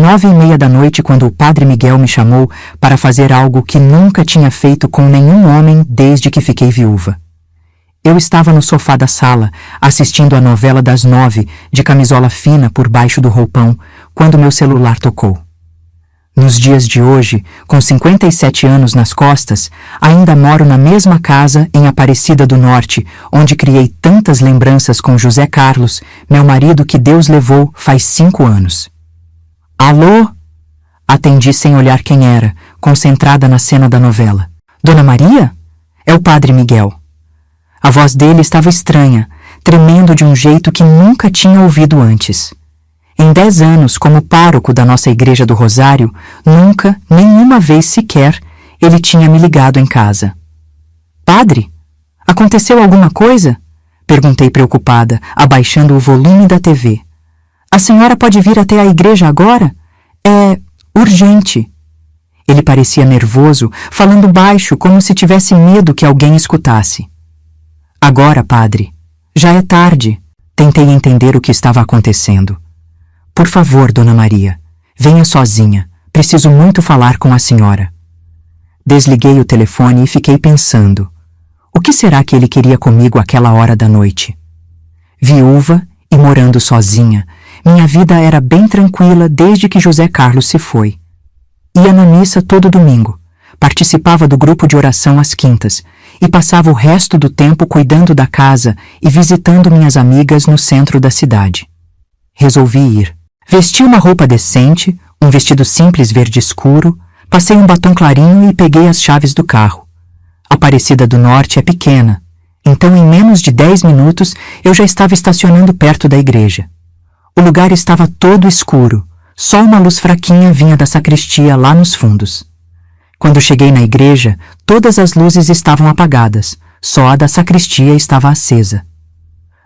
9h30 da noite quando o padre Miguel me chamou para fazer algo que nunca tinha feito com nenhum homem desde que fiquei viúva. Eu estava no sofá da sala, assistindo a novela das 9, de camisola fina por baixo do roupão, quando meu celular tocou. Nos dias de hoje, com 57 anos nas costas, ainda moro na mesma casa em Aparecida do Norte, onde criei tantas lembranças com José Carlos, meu marido que Deus levou faz 5 anos. Alô? Atendi sem olhar quem era, concentrada na cena da novela. Dona Maria? É o padre Miguel. A voz dele estava estranha, tremendo de um jeito que nunca tinha ouvido antes. Em 10 anos, como pároco da nossa igreja do Rosário, nunca, nenhuma vez sequer, ele tinha me ligado em casa. Padre, aconteceu alguma coisa? Perguntei preocupada, abaixando o volume da TV. A senhora pode vir até a igreja agora? É urgente. Ele parecia nervoso, falando baixo, como se tivesse medo que alguém escutasse. Agora, padre. Já é tarde. Tentei entender o que estava acontecendo. Por favor, Dona Maria, venha sozinha. Preciso muito falar com a senhora. Desliguei o telefone e fiquei pensando. O que será que ele queria comigo àquela hora da noite? Viúva e morando sozinha, minha vida era bem tranquila desde que José Carlos se foi. Ia na missa todo domingo, participava do grupo de oração às quintas e passava o resto do tempo cuidando da casa e visitando minhas amigas no centro da cidade. Resolvi ir. Vesti uma roupa decente, um vestido simples verde escuro, passei um batom clarinho e peguei as chaves do carro. Aparecida do Norte é pequena, então em menos de 10 minutos eu já estava estacionando perto da igreja. O lugar estava todo escuro, só uma luz fraquinha vinha da sacristia lá nos fundos. Quando cheguei na igreja, todas as luzes estavam apagadas, só a da sacristia estava acesa.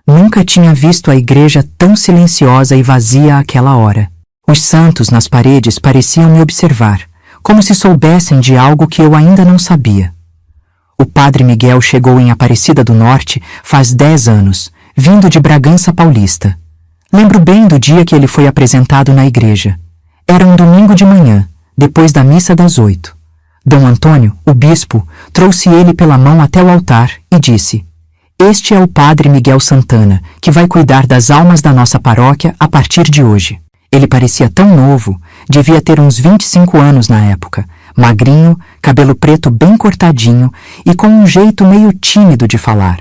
Nunca tinha visto a igreja tão silenciosa e vazia àquela hora. Os santos nas paredes pareciam me observar, como se soubessem de algo que eu ainda não sabia. O padre Miguel chegou em Aparecida do Norte faz 10 anos, vindo de Bragança Paulista. Lembro bem do dia que ele foi apresentado na igreja. Era um domingo de manhã, depois da missa das 8. Dom Antônio, o bispo, trouxe ele pela mão até o altar e disse: Este é o padre Miguel Santana, que vai cuidar das almas da nossa paróquia a partir de hoje. Ele parecia tão novo, devia ter uns 25 anos na época, magrinho, cabelo preto bem cortadinho e com um jeito meio tímido de falar.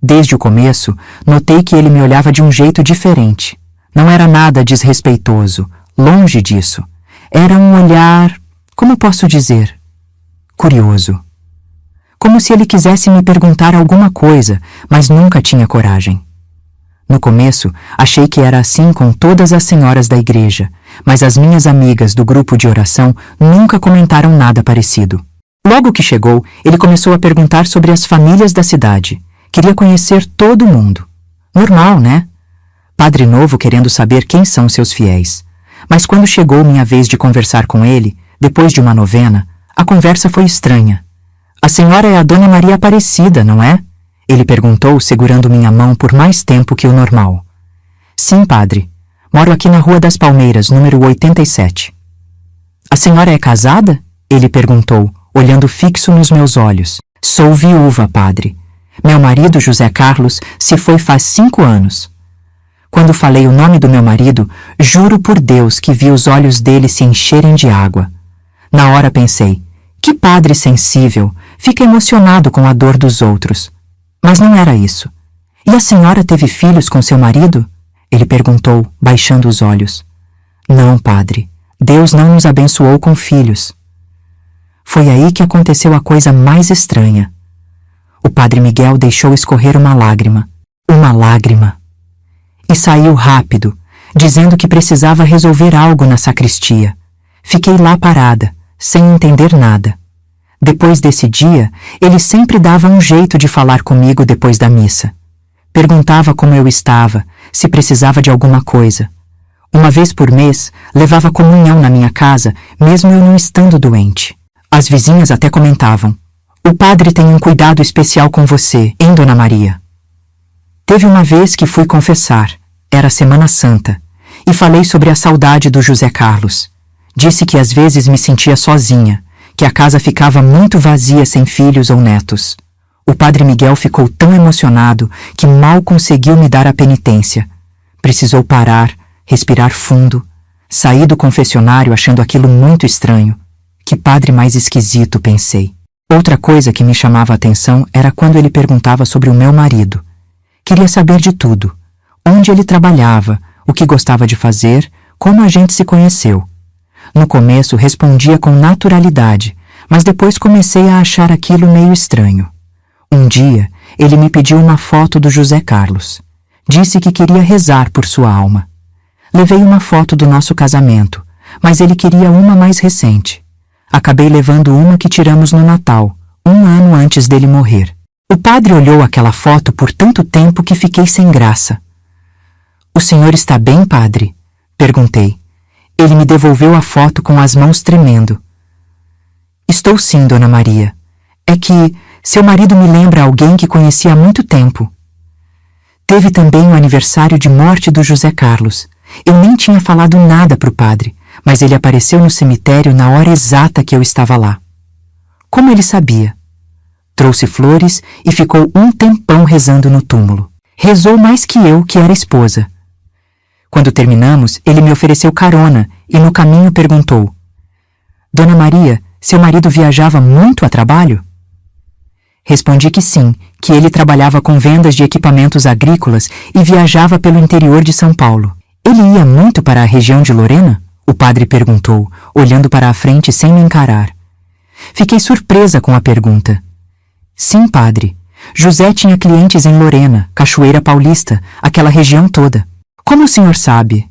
Desde o começo, notei que ele me olhava de um jeito diferente. Não era nada desrespeitoso, longe disso. Era um olhar, como posso dizer, curioso. Como se ele quisesse me perguntar alguma coisa, mas nunca tinha coragem. No começo, achei que era assim com todas as senhoras da igreja, mas as minhas amigas do grupo de oração nunca comentaram nada parecido. Logo que chegou, ele começou a perguntar sobre as famílias da cidade. Queria conhecer todo mundo. Normal, né? Padre novo querendo saber quem são seus fiéis. Mas quando chegou minha vez de conversar com ele, depois de uma novena, a conversa foi estranha. A senhora é a Dona Maria Aparecida, não é? Ele perguntou, segurando minha mão por mais tempo que o normal. Sim, padre. Moro aqui na Rua das Palmeiras, número 87. A senhora é casada? Ele perguntou, olhando fixo nos meus olhos. Sou viúva, padre. Meu marido, José Carlos, se foi faz 5 anos. Quando falei o nome do meu marido, juro por Deus que vi os olhos dele se encherem de água. Na hora pensei, que padre sensível, fica emocionado com a dor dos outros. Mas não era isso. E a senhora teve filhos com seu marido? Ele perguntou, baixando os olhos. Não, padre. Deus não nos abençoou com filhos. Foi aí que aconteceu a coisa mais estranha. O padre Miguel deixou escorrer uma lágrima. Uma lágrima. E saiu rápido, dizendo que precisava resolver algo na sacristia. Fiquei lá parada, sem entender nada. Depois desse dia, ele sempre dava um jeito de falar comigo depois da missa. Perguntava como eu estava, se precisava de alguma coisa. Uma vez por mês, levava comunhão na minha casa, mesmo eu não estando doente. As vizinhas até comentavam: o padre tem um cuidado especial com você, hein, Dona Maria? Teve uma vez que fui confessar, era Semana Santa, E falei sobre a saudade do José Carlos. Disse que às vezes me sentia sozinha, que a casa ficava muito vazia sem filhos ou netos. O padre Miguel ficou tão emocionado que mal conseguiu me dar a penitência. Precisou parar, respirar fundo. Saí do confessionário achando aquilo muito estranho. Que padre mais esquisito, pensei. Outra coisa que me chamava a atenção era quando ele perguntava sobre o meu marido. Queria saber de tudo. Onde ele trabalhava, o que gostava de fazer, como a gente se conheceu. No começo respondia com naturalidade, mas depois comecei a achar aquilo meio estranho. Um dia, ele me pediu uma foto do José Carlos. Disse que queria rezar por sua alma. Levei uma foto do nosso casamento, mas ele queria uma mais recente. Acabei levando uma que tiramos no Natal, 1 ano antes dele morrer. O padre olhou aquela foto por tanto tempo que fiquei sem graça. "O senhor está bem, padre?" perguntei. Ele me devolveu a foto com as mãos tremendo. "Estou sim, Dona Maria. É que seu marido me lembra alguém que conheci há muito tempo. Teve também o aniversário de morte do José Carlos. Eu nem tinha falado nada para o padre, mas ele apareceu no cemitério na hora exata que eu estava lá. Como ele sabia? Trouxe flores e ficou um tempão rezando no túmulo. Rezou mais que eu, que era esposa. Quando terminamos, ele me ofereceu carona e no caminho perguntou: Dona Maria, seu marido viajava muito a trabalho? Respondi que sim, que ele trabalhava com vendas de equipamentos agrícolas e viajava pelo interior de São Paulo. Ele ia muito para a região de Lorena? O padre perguntou, olhando para a frente sem me encarar. Fiquei surpresa com a pergunta. Sim, padre. José tinha clientes em Lorena, Cachoeira Paulista, aquela região toda. Como o senhor sabe?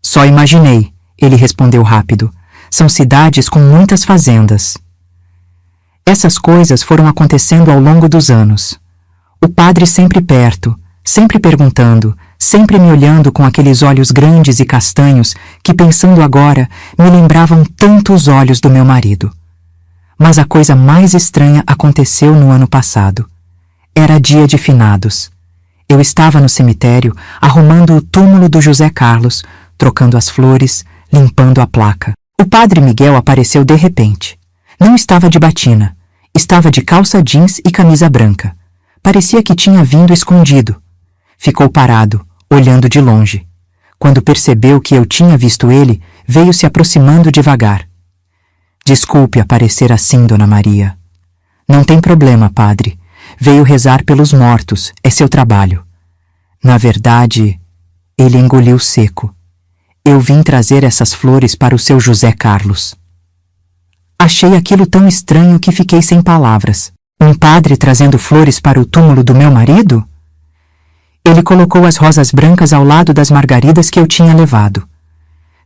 Só imaginei, ele respondeu rápido. São cidades com muitas fazendas. Essas coisas foram acontecendo ao longo dos anos. O padre sempre perto, sempre perguntando, sempre me olhando com aqueles olhos grandes e castanhos que, pensando agora, me lembravam tanto os olhos do meu marido. Mas a coisa mais estranha aconteceu no ano passado. Era dia de finados. Eu estava no cemitério, arrumando o túmulo do José Carlos, trocando as flores, limpando a placa. O padre Miguel apareceu de repente. Não estava de batina. Estava de calça jeans e camisa branca. Parecia que tinha vindo escondido. Ficou parado, olhando de longe. Quando percebeu que eu tinha visto ele, veio se aproximando devagar. Desculpe aparecer assim, Dona Maria. Não tem problema, padre. Veio rezar pelos mortos, é seu trabalho. Na verdade, ele engoliu seco. Eu vim trazer essas flores para o seu José Carlos. Achei aquilo tão estranho que fiquei sem palavras. Um padre trazendo flores para o túmulo do meu marido? Ele colocou as rosas brancas ao lado das margaridas que eu tinha levado.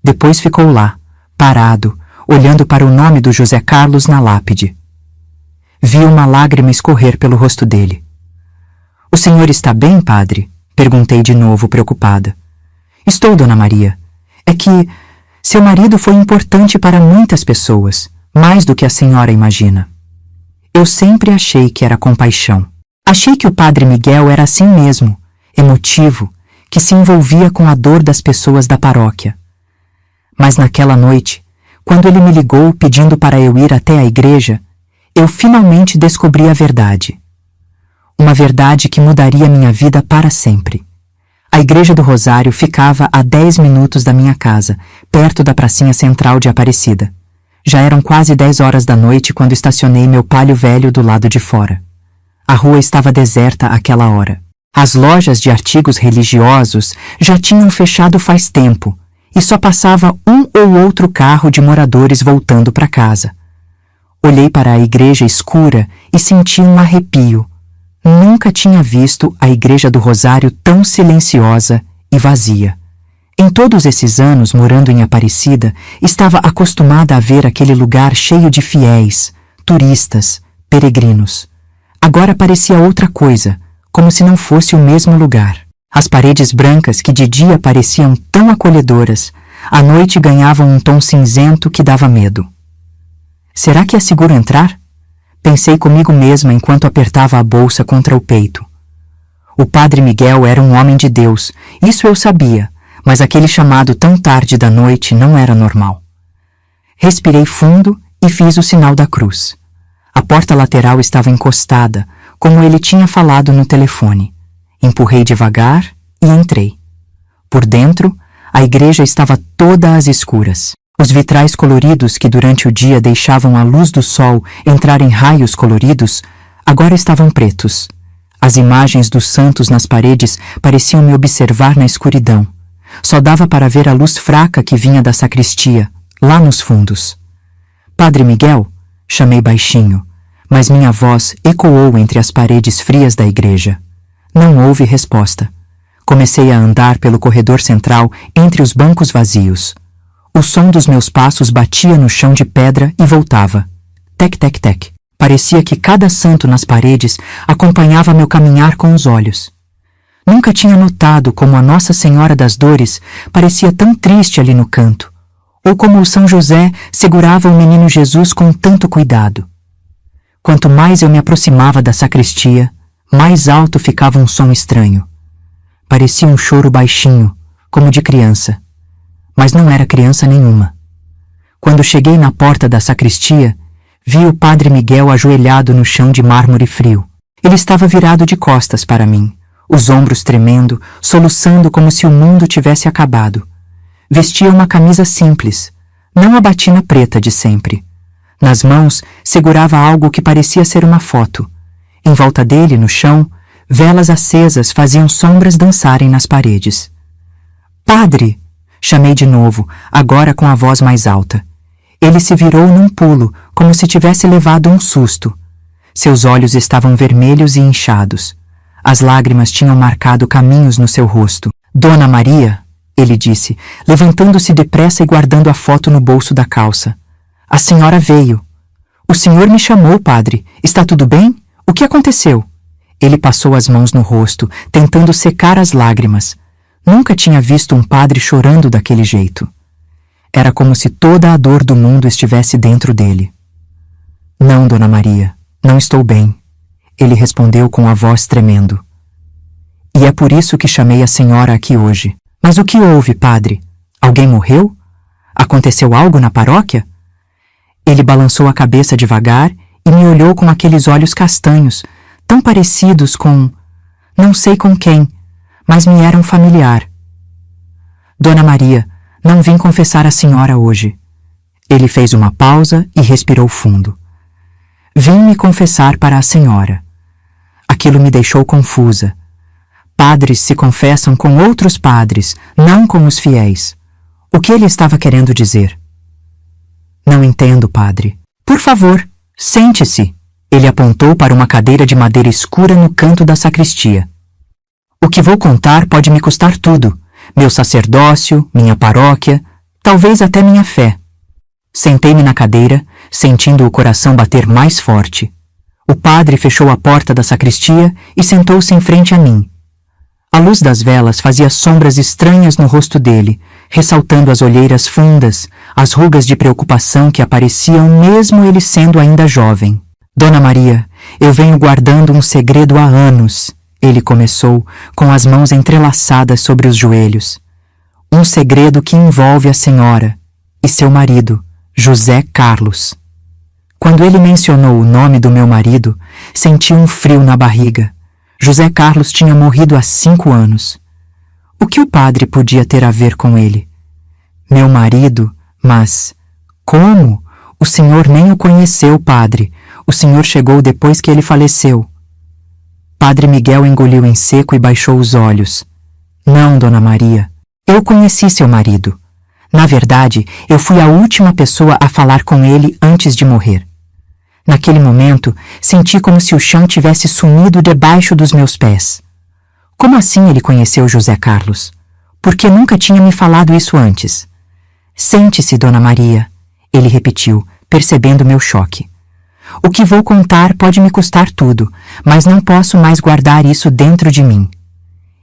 Depois ficou lá, parado, olhando para o nome do José Carlos na lápide. Vi uma lágrima escorrer pelo rosto dele. O senhor está bem, padre? Perguntei de novo, preocupada. Estou, Dona Maria. É que seu marido foi importante para muitas pessoas, mais do que a senhora imagina. Eu sempre achei que era compaixão. Achei que o padre Miguel era assim mesmo, emotivo, que se envolvia com a dor das pessoas da paróquia. Mas naquela noite, quando ele me ligou pedindo para eu ir até a igreja, eu finalmente descobri a verdade. Uma verdade que mudaria minha vida para sempre. A Igreja do Rosário ficava a 10 minutos da minha casa, perto da pracinha central de Aparecida. Já eram quase 10 horas da noite quando estacionei meu Palio velho do lado de fora. A rua estava deserta àquela hora. As lojas de artigos religiosos já tinham fechado faz tempo e só passava um ou outro carro de moradores voltando para casa. Olhei para a igreja escura e senti um arrepio. Nunca tinha visto a Igreja do Rosário tão silenciosa e vazia. Em todos esses anos morando em Aparecida, estava acostumada a ver aquele lugar cheio de fiéis, turistas, peregrinos. Agora parecia outra coisa, como se não fosse o mesmo lugar. As paredes brancas que de dia pareciam tão acolhedoras, à noite ganhavam um tom cinzento que dava medo. Será que é seguro entrar? Pensei comigo mesma enquanto apertava a bolsa contra o peito. O padre Miguel era um homem de Deus, isso eu sabia, mas aquele chamado tão tarde da noite não era normal. Respirei fundo e fiz o sinal da cruz. A porta lateral estava encostada, como ele tinha falado no telefone. Empurrei devagar e entrei. Por dentro, a igreja estava toda às escuras. Os vitrais coloridos que durante o dia deixavam a luz do sol entrar em raios coloridos, agora estavam pretos. As imagens dos santos nas paredes pareciam me observar na escuridão. Só dava para ver a luz fraca que vinha da sacristia, lá nos fundos. Padre Miguel, chamei baixinho, mas minha voz ecoou entre as paredes frias da igreja. Não houve resposta. Comecei a andar pelo corredor central entre os bancos vazios. O som dos meus passos batia no chão de pedra e voltava. Tec, tec, tec. Parecia que cada santo nas paredes acompanhava meu caminhar com os olhos. Nunca tinha notado como a Nossa Senhora das Dores parecia tão triste ali no canto, ou como o São José segurava o menino Jesus com tanto cuidado. Quanto mais eu me aproximava da sacristia, mais alto ficava um som estranho. Parecia um choro baixinho, como de criança, mas não era criança nenhuma. Quando cheguei na porta da sacristia, vi o Padre Miguel ajoelhado no chão de mármore frio. Ele estava virado de costas para mim, os ombros tremendo, soluçando como se o mundo tivesse acabado. Vestia uma camisa simples, não a batina preta de sempre. Nas mãos, segurava algo que parecia ser uma foto. Em volta dele, no chão, velas acesas faziam sombras dançarem nas paredes. Padre! Chamei de novo, agora com a voz mais alta. Ele se virou num pulo, como se tivesse levado um susto. Seus olhos estavam vermelhos e inchados. As lágrimas tinham marcado caminhos no seu rosto. Dona Maria, ele disse, levantando-se depressa e guardando a foto no bolso da calça. A senhora veio. O senhor me chamou, padre. Está tudo bem? O que aconteceu? Ele passou as mãos no rosto, tentando secar as lágrimas. Nunca tinha visto um padre chorando daquele jeito. Era como se toda a dor do mundo estivesse dentro dele. Não, Dona Maria, não estou bem. Ele respondeu com a voz tremendo. E é por isso que chamei a senhora aqui hoje. Mas o que houve, padre? Alguém morreu? Aconteceu algo na paróquia? Ele balançou a cabeça devagar e me olhou com aqueles olhos castanhos, tão parecidos com... não sei com quem, mas me eram familiar. Dona Maria, não vim confessar a senhora hoje. Ele fez uma pausa e respirou fundo. Vim me confessar para a senhora. Aquilo me deixou confusa. Padres se confessam com outros padres, não com os fiéis. O que ele estava querendo dizer? Não entendo, padre. Por favor, sente-se. Ele apontou para uma cadeira de madeira escura no canto da sacristia. O que vou contar pode me custar tudo. Meu sacerdócio, minha paróquia, talvez até minha fé. Sentei-me na cadeira, sentindo o coração bater mais forte. O padre fechou a porta da sacristia e sentou-se em frente a mim. A luz das velas fazia sombras estranhas no rosto dele, ressaltando as olheiras fundas, as rugas de preocupação que apareciam mesmo ele sendo ainda jovem. Dona Maria, eu venho guardando um segredo há anos, ele começou, com as mãos entrelaçadas sobre os joelhos. Um segredo que envolve a senhora e seu marido, José Carlos. Quando ele mencionou o nome do meu marido, senti um frio na barriga. José Carlos tinha morrido há 5 anos. O que o padre podia ter a ver com ele? Meu marido, mas... Como? O senhor nem o conheceu, padre. O senhor chegou depois que ele faleceu. Padre Miguel engoliu em seco e baixou os olhos. Não, Dona Maria. Eu conheci seu marido. Na verdade, eu fui a última pessoa a falar com ele antes de morrer. Naquele momento, senti como se o chão tivesse sumido debaixo dos meus pés. Como assim ele conheceu José Carlos? Porque nunca tinha me falado isso antes. Sente-se, Dona Maria, ele repetiu, percebendo meu choque. O que vou contar pode me custar tudo, mas não posso mais guardar isso dentro de mim.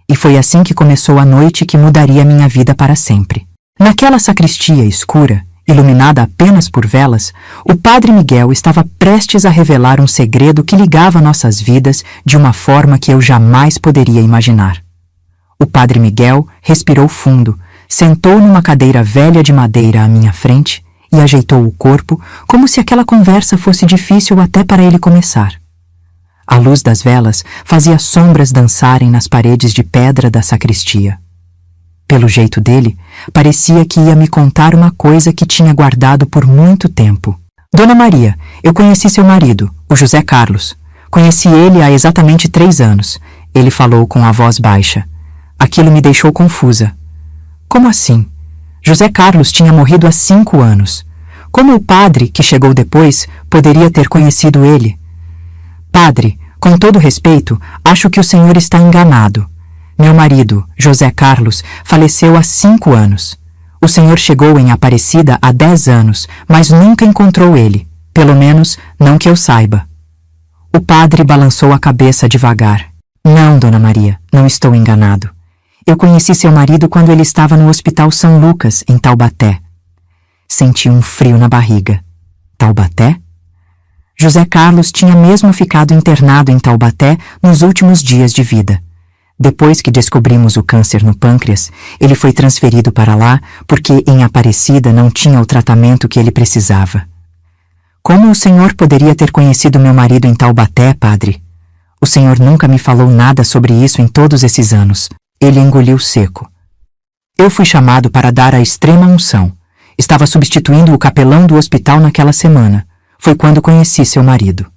E foi assim que começou a noite que mudaria minha vida para sempre. Naquela sacristia escura, iluminada apenas por velas, o Padre Miguel estava prestes a revelar um segredo que ligava nossas vidas de uma forma que eu jamais poderia imaginar. O Padre Miguel respirou fundo, Sentou numa cadeira velha de madeira à minha frente e ajeitou o corpo como se aquela conversa fosse difícil até para ele começar. A luz das velas fazia sombras dançarem nas paredes de pedra da sacristia. Pelo jeito dele, parecia que ia me contar uma coisa que tinha guardado por muito tempo. Dona Maria, eu conheci seu marido, o José Carlos. Conheci ele há exatamente 3 anos. Ele falou com a voz baixa. Aquilo me deixou confusa. Como assim? José Carlos tinha morrido há 5 anos. Como o padre, que chegou depois, poderia ter conhecido ele? Padre, com todo respeito, acho que o senhor está enganado. Meu marido, José Carlos, faleceu há 5 anos. O senhor chegou em Aparecida há 10 anos, mas nunca encontrou ele. Pelo menos, não que eu saiba. O padre balançou a cabeça devagar. Não, Dona Maria, não estou enganado. Eu conheci seu marido quando ele estava no Hospital São Lucas, em Taubaté. Senti um frio na barriga. Taubaté? José Carlos tinha mesmo ficado internado em Taubaté nos últimos dias de vida. Depois que descobrimos o câncer no pâncreas, ele foi transferido para lá porque em Aparecida não tinha o tratamento que ele precisava. Como o senhor poderia ter conhecido meu marido em Taubaté, padre? O senhor nunca me falou nada sobre isso em todos esses anos. Ele engoliu seco. Eu fui chamado para dar a extrema unção. Estava substituindo o capelão do hospital naquela semana. Foi quando conheci seu marido.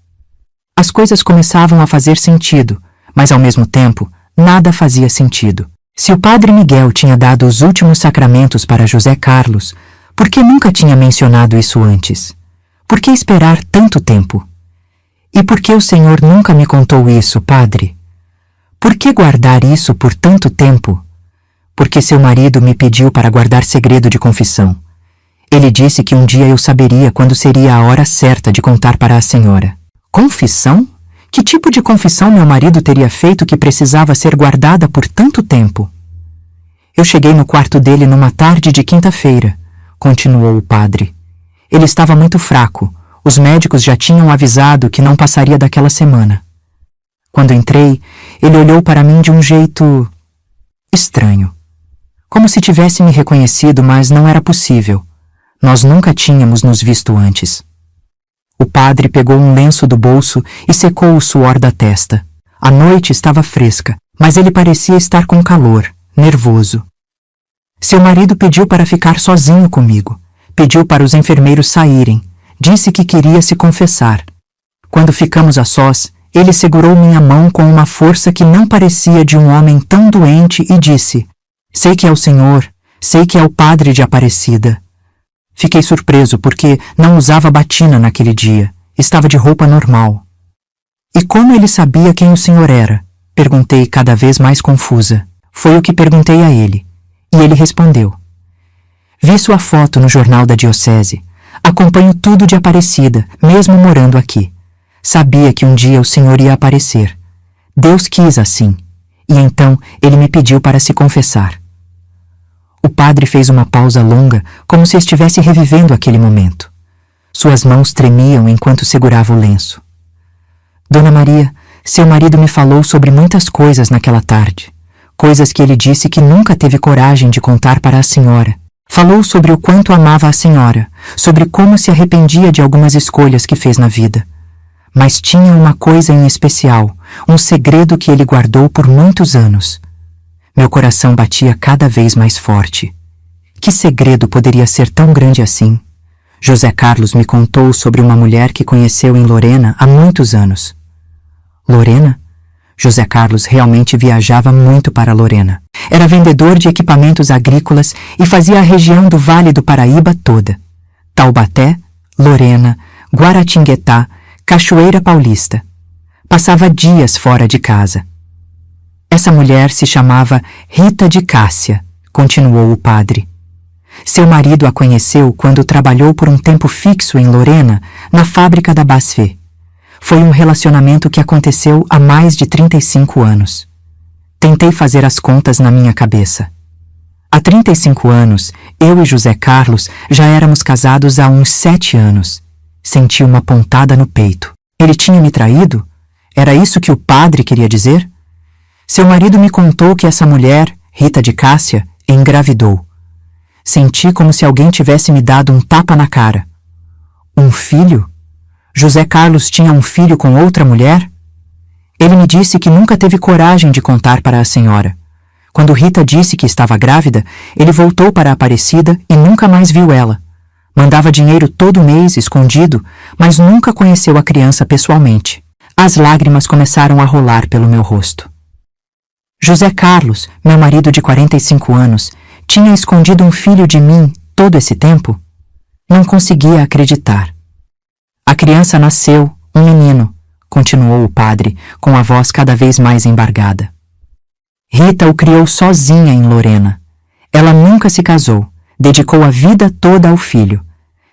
As coisas começavam a fazer sentido, mas ao mesmo tempo, nada fazia sentido. Se o padre Miguel tinha dado os últimos sacramentos para José Carlos, por que nunca tinha mencionado isso antes? Por que esperar tanto tempo? E por que o senhor nunca me contou isso, padre? Por que guardar isso por tanto tempo? Porque seu marido me pediu para guardar segredo de confissão. Ele disse que um dia eu saberia quando seria a hora certa de contar para a senhora. Confissão? Que tipo de confissão meu marido teria feito que precisava ser guardada por tanto tempo? Eu cheguei no quarto dele numa tarde de quinta-feira, continuou o padre. Ele estava muito fraco. Os médicos já tinham avisado que não passaria daquela semana. Quando entrei, ele olhou para mim de um jeito estranho. Como se tivesse me reconhecido, mas não era possível. Nós nunca tínhamos nos visto antes. O padre pegou um lenço do bolso e secou o suor da testa. A noite estava fresca, mas ele parecia estar com calor, nervoso. Seu marido pediu para ficar sozinho comigo. Pediu para os enfermeiros saírem. Disse que queria se confessar. Quando ficamos a sós, ele segurou minha mão com uma força que não parecia de um homem tão doente e disse: Sei que é o senhor, sei que é o padre de Aparecida. Fiquei surpreso porque não usava batina naquele dia. Estava de roupa normal. E como ele sabia quem o senhor era? Perguntei cada vez mais confusa. Foi o que perguntei a ele. E ele respondeu. Vi sua foto no jornal da diocese. Acompanho tudo de Aparecida, mesmo morando aqui. Sabia que um dia o senhor ia aparecer. Deus quis assim. E então ele me pediu para se confessar. O padre fez uma pausa longa, como se estivesse revivendo aquele momento. Suas mãos tremiam enquanto segurava o lenço. Dona Maria, seu marido me falou sobre muitas coisas naquela tarde. Coisas que ele disse que nunca teve coragem de contar para a senhora. Falou sobre o quanto amava a senhora, sobre como se arrependia de algumas escolhas que fez na vida. Mas tinha uma coisa em especial, um segredo que ele guardou por muitos anos. Meu coração batia cada vez mais forte. Que segredo poderia ser tão grande assim? José Carlos me contou sobre uma mulher que conheceu em Lorena há muitos anos. Lorena? José Carlos realmente viajava muito para Lorena. Era vendedor de equipamentos agrícolas e fazia a região do Vale do Paraíba toda. Taubaté, Lorena, Guaratinguetá, Cachoeira Paulista. Passava dias fora de casa. Essa mulher se chamava Rita de Cássia, continuou o padre. Seu marido a conheceu quando trabalhou por um tempo fixo em Lorena, na fábrica da Basfé. Foi um relacionamento que aconteceu há mais de 35 anos. Tentei fazer as contas na minha cabeça. Há 35 anos, eu e José Carlos já éramos casados há uns 7 anos. Senti uma pontada no peito. Ele tinha me traído? Era isso que o padre queria dizer? Seu marido me contou que essa mulher, Rita de Cássia, engravidou. Senti como se alguém tivesse me dado um tapa na cara. Um filho? José Carlos tinha um filho com outra mulher? Ele me disse que nunca teve coragem de contar para a senhora. Quando Rita disse que estava grávida, ele voltou para a Aparecida e nunca mais viu ela. Mandava dinheiro todo mês, escondido, mas nunca conheceu a criança pessoalmente. As lágrimas começaram a rolar pelo meu rosto. José Carlos, meu marido de 45 anos, tinha escondido um filho de mim todo esse tempo? Não conseguia acreditar. A criança nasceu, um menino, continuou o padre, com a voz cada vez mais embargada. Rita o criou sozinha em Lorena. Ela nunca se casou, dedicou a vida toda ao filho.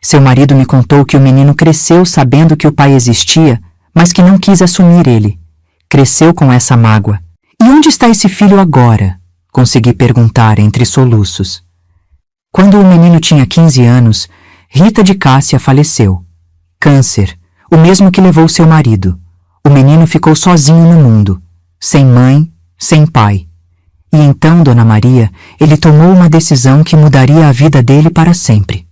Seu marido me contou que o menino cresceu sabendo que o pai existia, mas que não quis assumir ele. Cresceu com essa mágoa. E onde está esse filho agora? Consegui perguntar entre soluços. Quando o menino tinha 15 anos, Rita de Cássia faleceu. Câncer, o mesmo que levou seu marido. O menino ficou sozinho no mundo, sem mãe, sem pai. E então, Dona Maria, ele tomou uma decisão que mudaria a vida dele para sempre.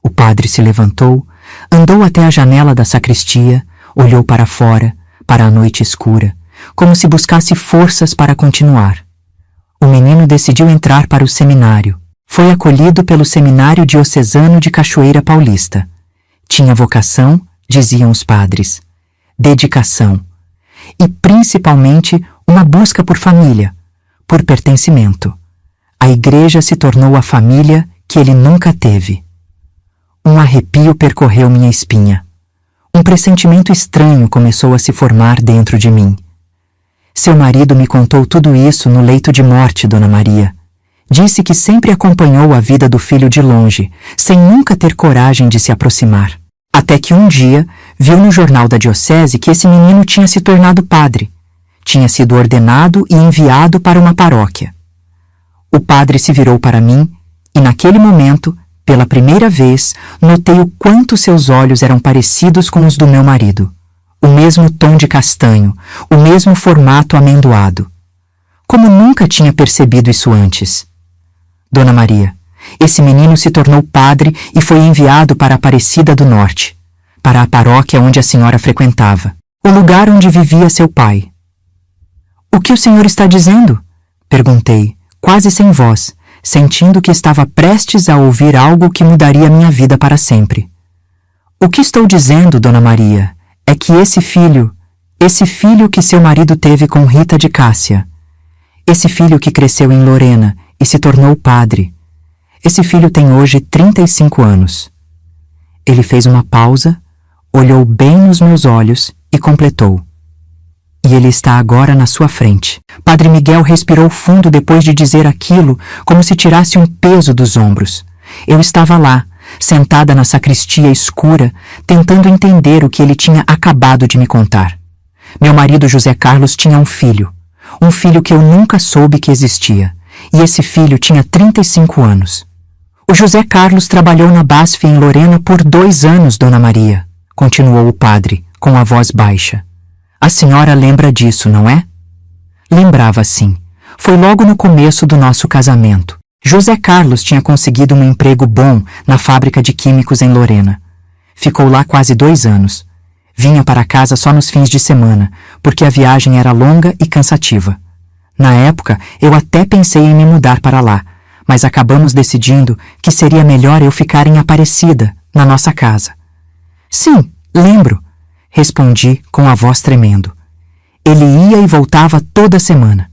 O padre se levantou, andou até a janela da sacristia, olhou para fora, para a noite escura, como se buscasse forças para continuar. O menino decidiu entrar para o seminário. Foi acolhido pelo Seminário Diocesano de Cachoeira Paulista. Tinha vocação, diziam os padres, dedicação e, principalmente, uma busca por família, por pertencimento. A igreja se tornou a família que ele nunca teve. Um arrepio percorreu minha espinha. Um pressentimento estranho começou a se formar dentro de mim. Seu marido me contou tudo isso no leito de morte, Dona Maria. Disse que sempre acompanhou a vida do filho de longe, sem nunca ter coragem de se aproximar. Até que um dia viu no jornal da diocese que esse menino tinha se tornado padre. Tinha sido ordenado e enviado para uma paróquia. O padre se virou para mim e, naquele momento, pela primeira vez, notei o quanto seus olhos eram parecidos com os do meu marido. O mesmo tom de castanho, o mesmo formato amendoado. Como nunca tinha percebido isso antes. Dona Maria, esse menino se tornou padre e foi enviado para a Aparecida do Norte, para a paróquia onde a senhora frequentava, o lugar onde vivia seu pai. O que o senhor está dizendo? Perguntei, quase sem voz, sentindo que estava prestes a ouvir algo que mudaria minha vida para sempre. O que estou dizendo, Dona Maria, é que esse filho que seu marido teve com Rita de Cássia, esse filho que cresceu em Lorena e se tornou padre, esse filho tem hoje 35 anos. Ele fez uma pausa, olhou bem nos meus olhos e completou. E ele está agora na sua frente. Padre Miguel respirou fundo depois de dizer aquilo, como se tirasse um peso dos ombros. Eu estava lá, sentada na sacristia escura, tentando entender o que ele tinha acabado de me contar. Meu marido José Carlos tinha um filho que eu nunca soube que existia, e esse filho tinha 35 anos. O José Carlos trabalhou na BASF em Lorena por 2 anos, Dona Maria, continuou o padre, com a voz baixa. A senhora lembra disso, não é? Lembrava, sim. Foi logo no começo do nosso casamento. José Carlos tinha conseguido um emprego bom na fábrica de químicos em Lorena. Ficou lá quase 2 anos. Vinha para casa só nos fins de semana, porque a viagem era longa e cansativa. Na época, eu até pensei em me mudar para lá, mas acabamos decidindo que seria melhor eu ficar em Aparecida, na nossa casa. Sim, lembro, respondi com a voz tremendo. Ele ia e voltava toda semana.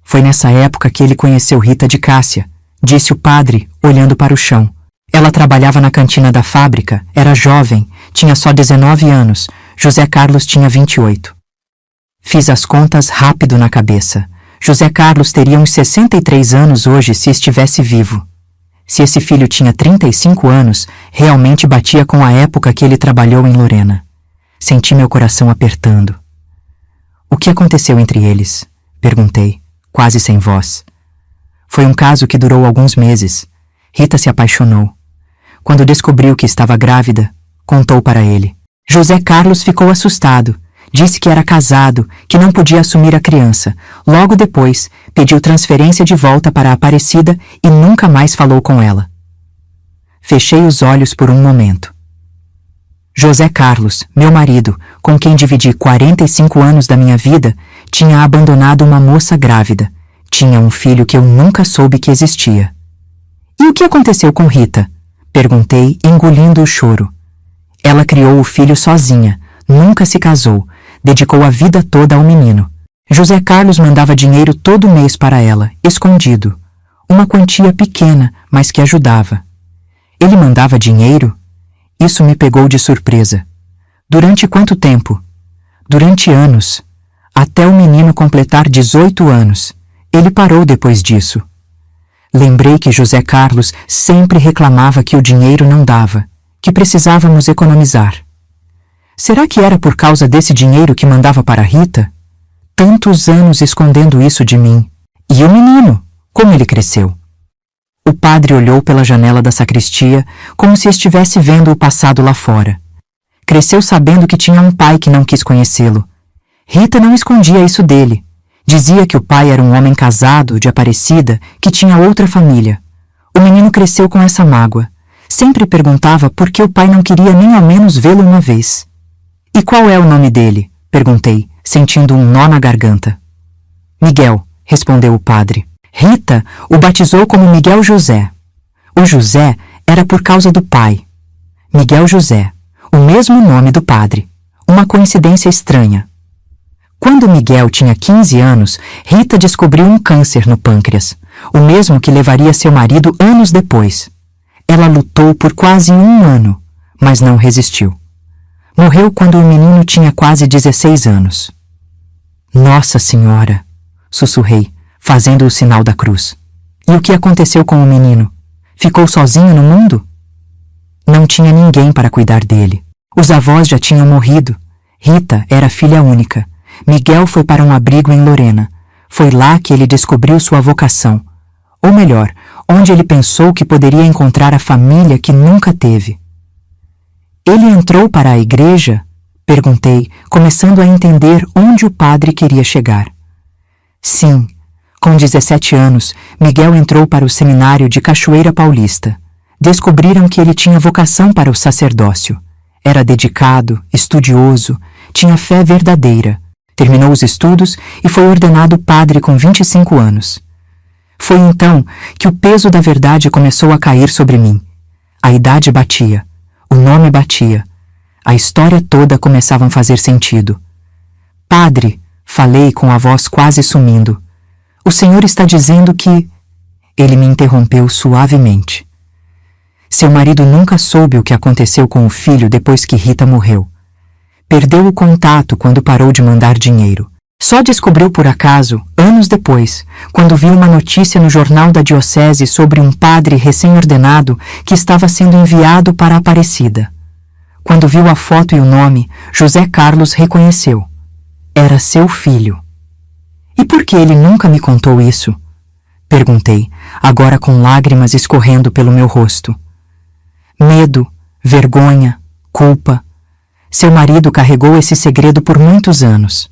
Foi nessa época que ele conheceu Rita de Cássia, disse o padre, olhando para o chão. Ela trabalhava na cantina da fábrica, era jovem, tinha só 19 anos, José Carlos tinha 28. Fiz as contas rápido na cabeça. José Carlos teria uns 63 anos hoje se estivesse vivo. Se esse filho tinha 35 anos, realmente batia com a época que ele trabalhou em Lorena. Senti meu coração apertando. O que aconteceu entre eles? Perguntei, quase sem voz. Foi um caso que durou alguns meses. Rita se apaixonou. Quando descobriu que estava grávida, contou para ele. José Carlos ficou assustado. Disse que era casado, que não podia assumir a criança. Logo depois, pediu transferência de volta para a Aparecida e nunca mais falou com ela. Fechei os olhos por um momento. José Carlos, meu marido, com quem dividi 45 anos da minha vida, tinha abandonado uma moça grávida. Tinha um filho que eu nunca soube que existia. E o que aconteceu com Rita? Perguntei, engolindo o choro. Ela criou o filho sozinha, nunca se casou, dedicou a vida toda ao menino. José Carlos mandava dinheiro todo mês para ela, escondido. Uma quantia pequena, mas que ajudava. Ele mandava dinheiro? Isso me pegou de surpresa. Durante quanto tempo? Durante anos. Até o menino completar 18 anos. Ele parou depois disso. Lembrei que José Carlos sempre reclamava que o dinheiro não dava, que precisávamos economizar. Será que era por causa desse dinheiro que mandava para Rita? Tantos anos escondendo isso de mim. E o menino? Como ele cresceu? O padre olhou pela janela da sacristia, como se estivesse vendo o passado lá fora. Cresceu sabendo que tinha um pai que não quis conhecê-lo. Rita não escondia isso dele. Dizia que o pai era um homem casado, de Aparecida, que tinha outra família. O menino cresceu com essa mágoa. Sempre perguntava por que o pai não queria nem ao menos vê-lo uma vez. E qual é o nome dele? Perguntei, sentindo um nó na garganta. Miguel, respondeu o padre. Rita o batizou como Miguel José. O José era por causa do pai. Miguel José, o mesmo nome do padre. Uma coincidência estranha. Quando Miguel tinha 15 anos, Rita descobriu um câncer no pâncreas, o mesmo que levaria seu marido anos depois. Ela lutou por quase um ano, mas não resistiu. Morreu quando o menino tinha quase 16 anos. Nossa Senhora! Sussurrei, fazendo o sinal da cruz. E o que aconteceu com o menino? Ficou sozinho no mundo? Não tinha ninguém para cuidar dele. Os avós já tinham morrido. Rita era filha única. Miguel foi para um abrigo em Lorena. Foi lá que ele descobriu sua vocação. Ou melhor, onde ele pensou que poderia encontrar a família que nunca teve. Ele entrou para a igreja? Perguntei, começando a entender onde o padre queria chegar. Sim. Com 17 anos, Miguel entrou para o seminário de Cachoeira Paulista. Descobriram que ele tinha vocação para o sacerdócio. Era dedicado, estudioso, tinha fé verdadeira. Terminou os estudos e foi ordenado padre com 25 anos. Foi então que o peso da verdade começou a cair sobre mim. A idade batia, o nome batia, a história toda começava a fazer sentido. Padre, falei com a voz quase sumindo. O senhor está dizendo que... Ele me interrompeu suavemente. Seu marido nunca soube o que aconteceu com o filho depois que Rita morreu. Perdeu o contato quando parou de mandar dinheiro. Só descobriu por acaso, anos depois, quando viu uma notícia no jornal da diocese sobre um padre recém-ordenado que estava sendo enviado para a Aparecida. Quando viu a foto e o nome, José Carlos reconheceu. Era seu filho. E por que ele nunca me contou isso? Perguntei, agora com lágrimas escorrendo pelo meu rosto. Medo, vergonha, culpa. Seu marido carregou esse segredo por muitos anos.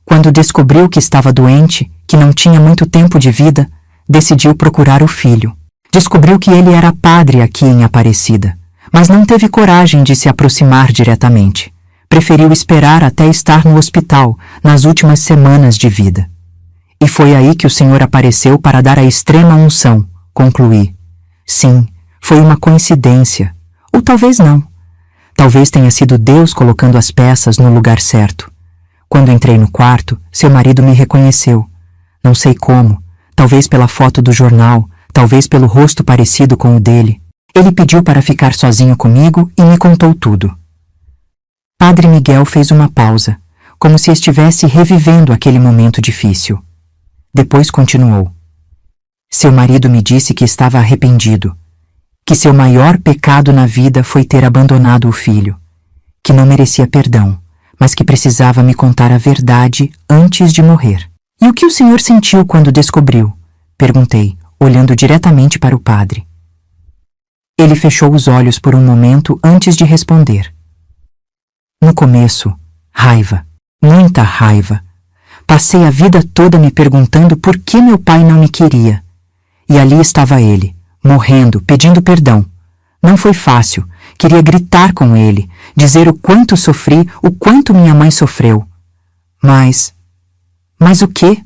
Quando descobriu que estava doente, que não tinha muito tempo de vida, decidiu procurar o filho. Descobriu que ele era padre aqui em Aparecida, mas não teve coragem de se aproximar diretamente. Preferiu esperar até estar no hospital, nas últimas semanas de vida. E foi aí que o Senhor apareceu para dar a extrema unção, concluí. Sim, foi uma coincidência. Ou talvez não. Talvez tenha sido Deus colocando as peças no lugar certo. Quando entrei no quarto, seu marido me reconheceu. Não sei como, talvez pela foto do jornal, talvez pelo rosto parecido com o dele. Ele pediu para ficar sozinho comigo e me contou tudo. Padre Miguel fez uma pausa, como se estivesse revivendo aquele momento difícil. Depois continuou. Seu marido me disse que estava arrependido, que seu maior pecado na vida foi ter abandonado o filho, que não merecia perdão, mas que precisava me contar a verdade antes de morrer. E o que o senhor sentiu quando descobriu? Perguntei, olhando diretamente para o padre. Ele fechou os olhos por um momento antes de responder. No começo, raiva. Muita raiva. Passei a vida toda me perguntando por que meu pai não me queria. E ali estava ele, morrendo, pedindo perdão. Não foi fácil. Queria gritar com ele, dizer o quanto sofri, o quanto minha mãe sofreu. Mas o quê?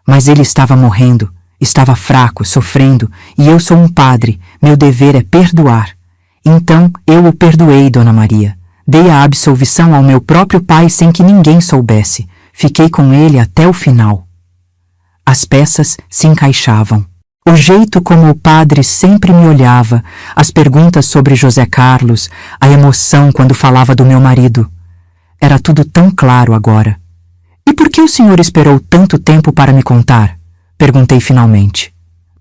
Mas ele estava morrendo, estava fraco, sofrendo, e eu sou um padre, meu dever é perdoar. Então eu o perdoei, Dona Maria. Dei a absolvição ao meu próprio pai sem que ninguém soubesse. Fiquei com ele até o final. As peças se encaixavam. O jeito como o padre sempre me olhava, as perguntas sobre José Carlos, a emoção quando falava do meu marido. Era tudo tão claro agora. E por que o senhor esperou tanto tempo para me contar? Perguntei finalmente.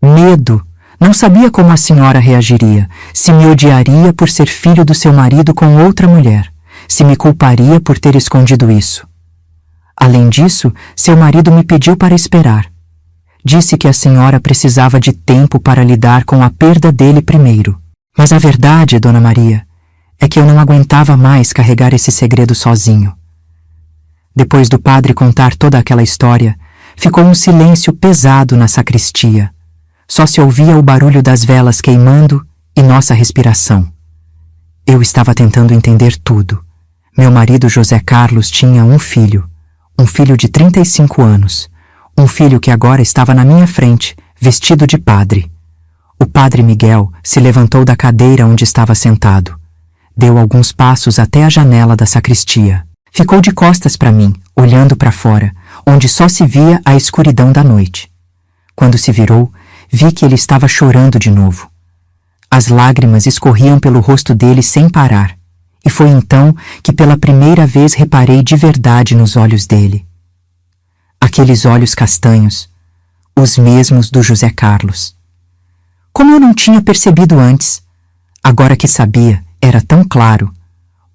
Medo. Não sabia como a senhora reagiria, se me odiaria por ser filho do seu marido com outra mulher, se me culparia por ter escondido isso. Além disso, seu marido me pediu para esperar. Disse que a senhora precisava de tempo para lidar com a perda dele primeiro. Mas a verdade, Dona Maria, é que eu não aguentava mais carregar esse segredo sozinho. Depois do padre contar toda aquela história, ficou um silêncio pesado na sacristia. Só se ouvia o barulho das velas queimando e nossa respiração. Eu estava tentando entender tudo. Meu marido José Carlos tinha um filho de 35 anos, um filho que agora estava na minha frente, vestido de padre. O padre Miguel se levantou da cadeira onde estava sentado. Deu alguns passos até a janela da sacristia. Ficou de costas para mim, olhando para fora, onde só se via a escuridão da noite. Quando se virou, vi que ele estava chorando de novo. As lágrimas escorriam pelo rosto dele sem parar, e foi então que pela primeira vez reparei de verdade nos olhos dele. Aqueles olhos castanhos, os mesmos do José Carlos. Como eu não tinha percebido antes, agora que sabia, era tão claro.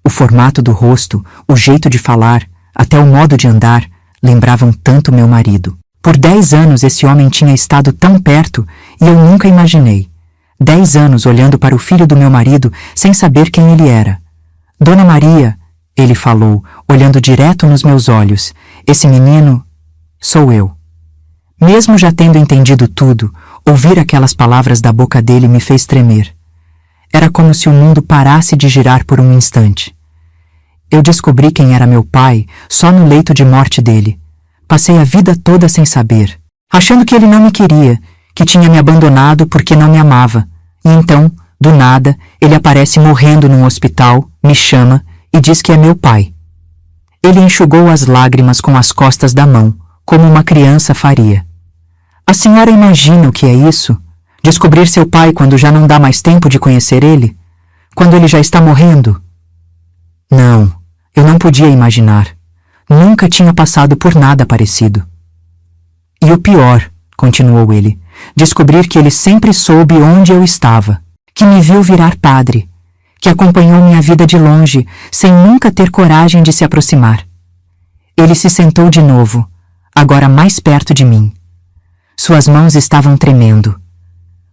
O formato do rosto, o jeito de falar, até o modo de andar, lembravam tanto meu marido. Por 10 anos esse homem tinha estado tão perto e eu nunca imaginei. 10 anos olhando para o filho do meu marido sem saber quem ele era. Dona Maria, ele falou, olhando direto nos meus olhos, esse menino sou eu. Mesmo já tendo entendido tudo, ouvir aquelas palavras da boca dele me fez tremer. Era como se o mundo parasse de girar por um instante. Eu descobri quem era meu pai só no leito de morte dele. Passei a vida toda sem saber, achando que ele não me queria, que tinha me abandonado porque não me amava. E então, do nada, ele aparece morrendo num hospital, me chama e diz que é meu pai. Ele enxugou as lágrimas com as costas da mão, como uma criança faria. A senhora imagina o que é isso? Descobrir seu pai quando já não dá mais tempo de conhecer ele? Quando ele já está morrendo? Não, eu não podia imaginar. Nunca tinha passado por nada parecido. E o pior, continuou ele, descobrir que ele sempre soube onde eu estava, que me viu virar padre, que acompanhou minha vida de longe, sem nunca ter coragem de se aproximar. Ele se sentou de novo, agora mais perto de mim. Suas mãos estavam tremendo.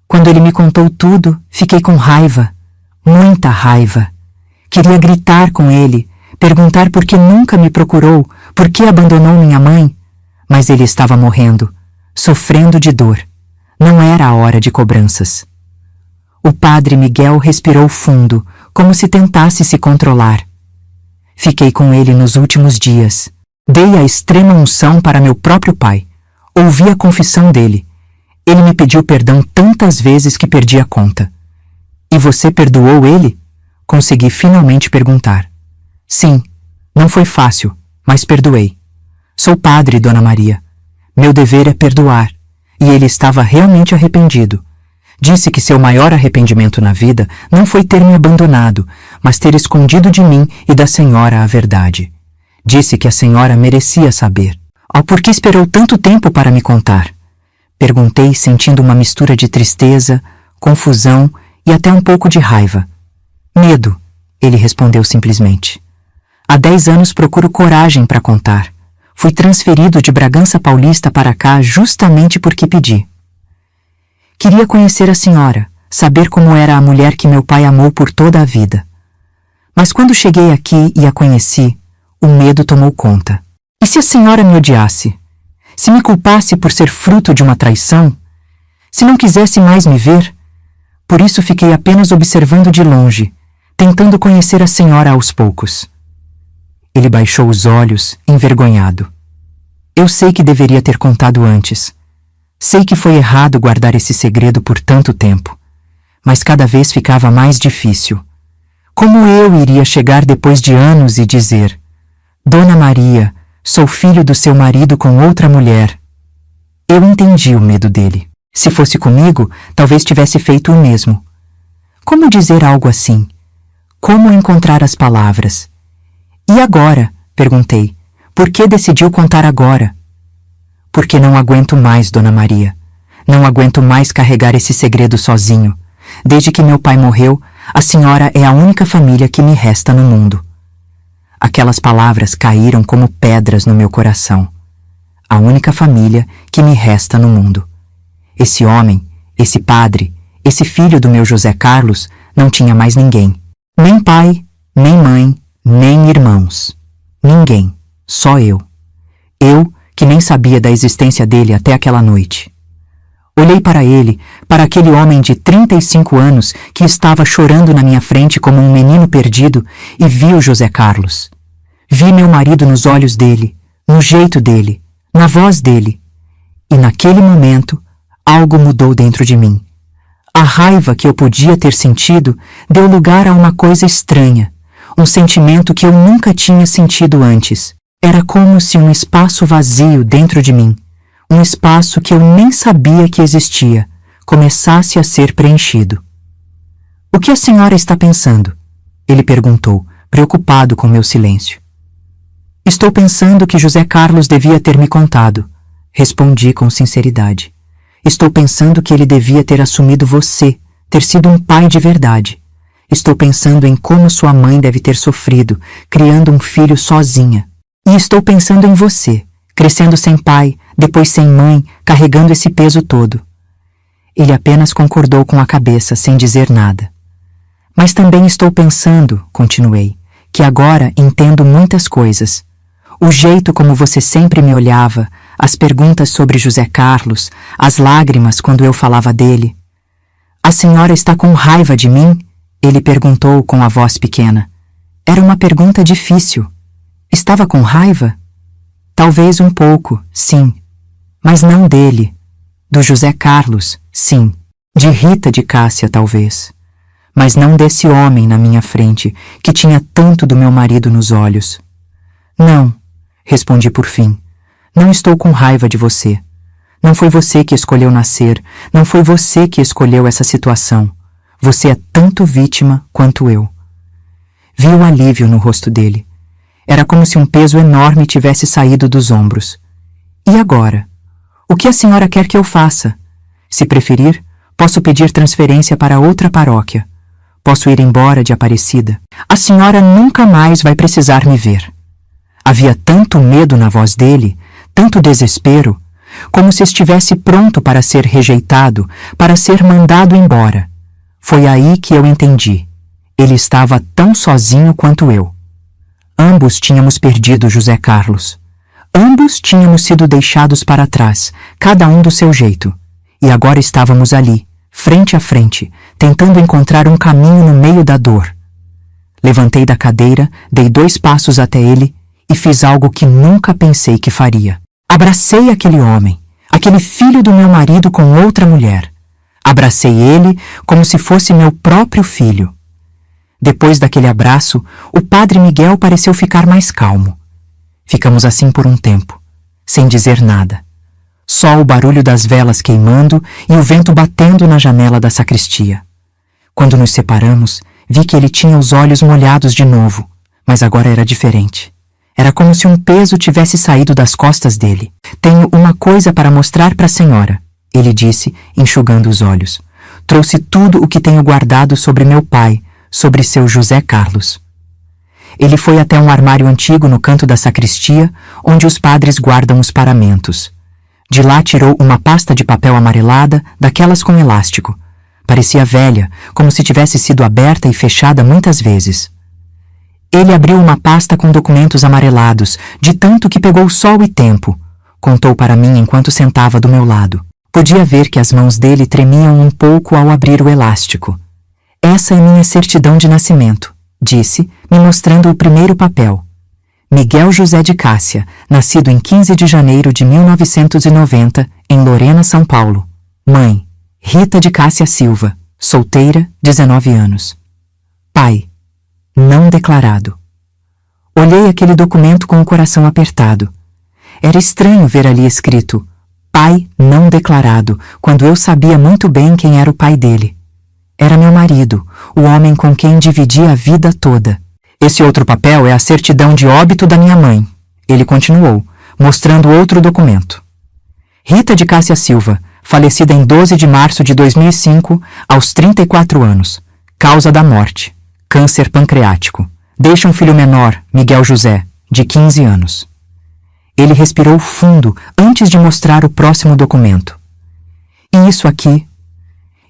Quando ele me contou tudo, fiquei com raiva, muita raiva. Queria gritar com ele, perguntar por que nunca me procurou, por que abandonou minha mãe. Mas ele estava morrendo, sofrendo de dor. Não era a hora de cobranças. O padre Miguel respirou fundo, como se tentasse se controlar. Fiquei com ele nos últimos dias. Dei a extrema unção para meu próprio pai. Ouvi a confissão dele. Ele me pediu perdão tantas vezes que perdi a conta. E você perdoou ele? Consegui finalmente perguntar. Sim, não foi fácil, mas perdoei. Sou padre, Dona Maria. Meu dever é perdoar. E ele estava realmente arrependido. Disse que seu maior arrependimento na vida não foi ter me abandonado, mas ter escondido de mim e da senhora a verdade. Disse que a senhora merecia saber. Por que esperou tanto tempo para me contar? Perguntei, sentindo uma mistura de tristeza, confusão e até um pouco de raiva. Medo, ele respondeu simplesmente. Há 10 anos procuro coragem para contar. Fui transferido de Bragança Paulista para cá justamente porque pedi. Queria conhecer a senhora, saber como era a mulher que meu pai amou por toda a vida. Mas quando cheguei aqui e a conheci, o medo tomou conta. E se a senhora me odiasse? Se me culpasse por ser fruto de uma traição? Se não quisesse mais me ver? Por isso fiquei apenas observando de longe, tentando conhecer a senhora aos poucos. Ele baixou os olhos, envergonhado. Eu sei que deveria ter contado antes. Sei que foi errado guardar esse segredo por tanto tempo. Mas cada vez ficava mais difícil. Como eu iria chegar depois de anos e dizer: Dona Maria, sou filho do seu marido com outra mulher? Eu entendi o medo dele. Se fosse comigo, talvez tivesse feito o mesmo. Como dizer algo assim? Como encontrar as palavras? E agora? Perguntei. Por que decidiu contar agora? Porque não aguento mais, Dona Maria. Não aguento mais carregar esse segredo sozinho. Desde que meu pai morreu, a senhora é a única família que me resta no mundo. Aquelas palavras caíram como pedras no meu coração. A única família que me resta no mundo. Esse homem, esse padre, esse filho do meu José Carlos, não tinha mais ninguém. Nem pai, nem mãe, nem irmãos. Ninguém. Só eu. Eu, que nem sabia da existência dele até aquela noite. Olhei para ele, para aquele homem de 35 anos que estava chorando na minha frente como um menino perdido, e vi o José Carlos. Vi meu marido nos olhos dele, no jeito dele, na voz dele. E naquele momento, algo mudou dentro de mim. A raiva que eu podia ter sentido deu lugar a uma coisa estranha, um sentimento que eu nunca tinha sentido antes. Era como se um espaço vazio dentro de mim, um espaço que eu nem sabia que existia, começasse a ser preenchido. O que a senhora está pensando? Ele perguntou, preocupado com meu silêncio. Estou pensando que José Carlos devia ter me contado, respondi com sinceridade. Estou pensando que ele devia ter assumido você, ter sido um pai de verdade. Estou pensando em como sua mãe deve ter sofrido, criando um filho sozinha. E estou pensando em você, crescendo sem pai, depois sem mãe, carregando esse peso todo. Ele apenas concordou com a cabeça, sem dizer nada. Mas também estou pensando, continuei, que agora entendo muitas coisas. O jeito como você sempre me olhava, as perguntas sobre José Carlos, as lágrimas quando eu falava dele. A senhora está com raiva de mim? Ele perguntou com a voz pequena. Era uma pergunta difícil. Estava com raiva? Talvez um pouco, sim. Mas não dele. Do José Carlos, sim. De Rita de Cássia, talvez. Mas não desse homem na minha frente, que tinha tanto do meu marido nos olhos. Não, respondi por fim. Não estou com raiva de você. Não foi você que escolheu nascer, não foi você que escolheu essa situação. Você é tanto vítima quanto eu. Vi o alívio no rosto dele. Era como se um peso enorme tivesse saído dos ombros. E agora? O que a senhora quer que eu faça? Se preferir, posso pedir transferência para outra paróquia. Posso ir embora de Aparecida. A senhora nunca mais vai precisar me ver. Havia tanto medo na voz dele, tanto desespero, como se estivesse pronto para ser rejeitado, para ser mandado embora. Foi aí que eu entendi. Ele estava tão sozinho quanto eu. Ambos tínhamos perdido José Carlos. Ambos tínhamos sido deixados para trás, cada um do seu jeito. E agora estávamos ali, frente a frente, tentando encontrar um caminho no meio da dor. Levantei da cadeira, dei 2 passos até ele e fiz algo que nunca pensei que faria. Abracei aquele homem, aquele filho do meu marido com outra mulher. Abracei ele como se fosse meu próprio filho. Depois daquele abraço, o padre Miguel pareceu ficar mais calmo. Ficamos assim por um tempo, sem dizer nada. Só o barulho das velas queimando e o vento batendo na janela da sacristia. Quando nos separamos, vi que ele tinha os olhos molhados de novo, mas agora era diferente. Era como se um peso tivesse saído das costas dele. Tenho uma coisa para mostrar para a senhora, ele disse, enxugando os olhos. Trouxe tudo o que tenho guardado sobre meu pai, sobre seu José Carlos. Ele foi até um armário antigo no canto da sacristia, onde os padres guardam os paramentos. De lá tirou uma pasta de papel amarelada, daquelas com elástico. Parecia velha, como se tivesse sido aberta e fechada muitas vezes. Ele abriu uma pasta com documentos amarelados, de tanto que pegou sol e tempo. Contou para mim enquanto sentava do meu lado. Podia ver que as mãos dele tremiam um pouco ao abrir o elástico. Essa é minha certidão de nascimento, disse, me mostrando o primeiro papel. Miguel José de Cássia, nascido em 15 de janeiro de 1990, em Lorena, São Paulo. Mãe, Rita de Cássia Silva, solteira, 19 anos. Pai, não declarado. Olhei aquele documento com o coração apertado. Era estranho ver ali escrito, pai não declarado, quando eu sabia muito bem quem era o pai dele. Era meu marido, o homem com quem dividia a vida toda. Esse outro papel é a certidão de óbito da minha mãe. Ele continuou, mostrando outro documento. Rita de Cássia Silva, falecida em 12 de março de 2005, aos 34 anos. Causa da morte: câncer pancreático. Deixa um filho menor, Miguel José, de 15 anos. Ele respirou fundo antes de mostrar o próximo documento. E isso aqui?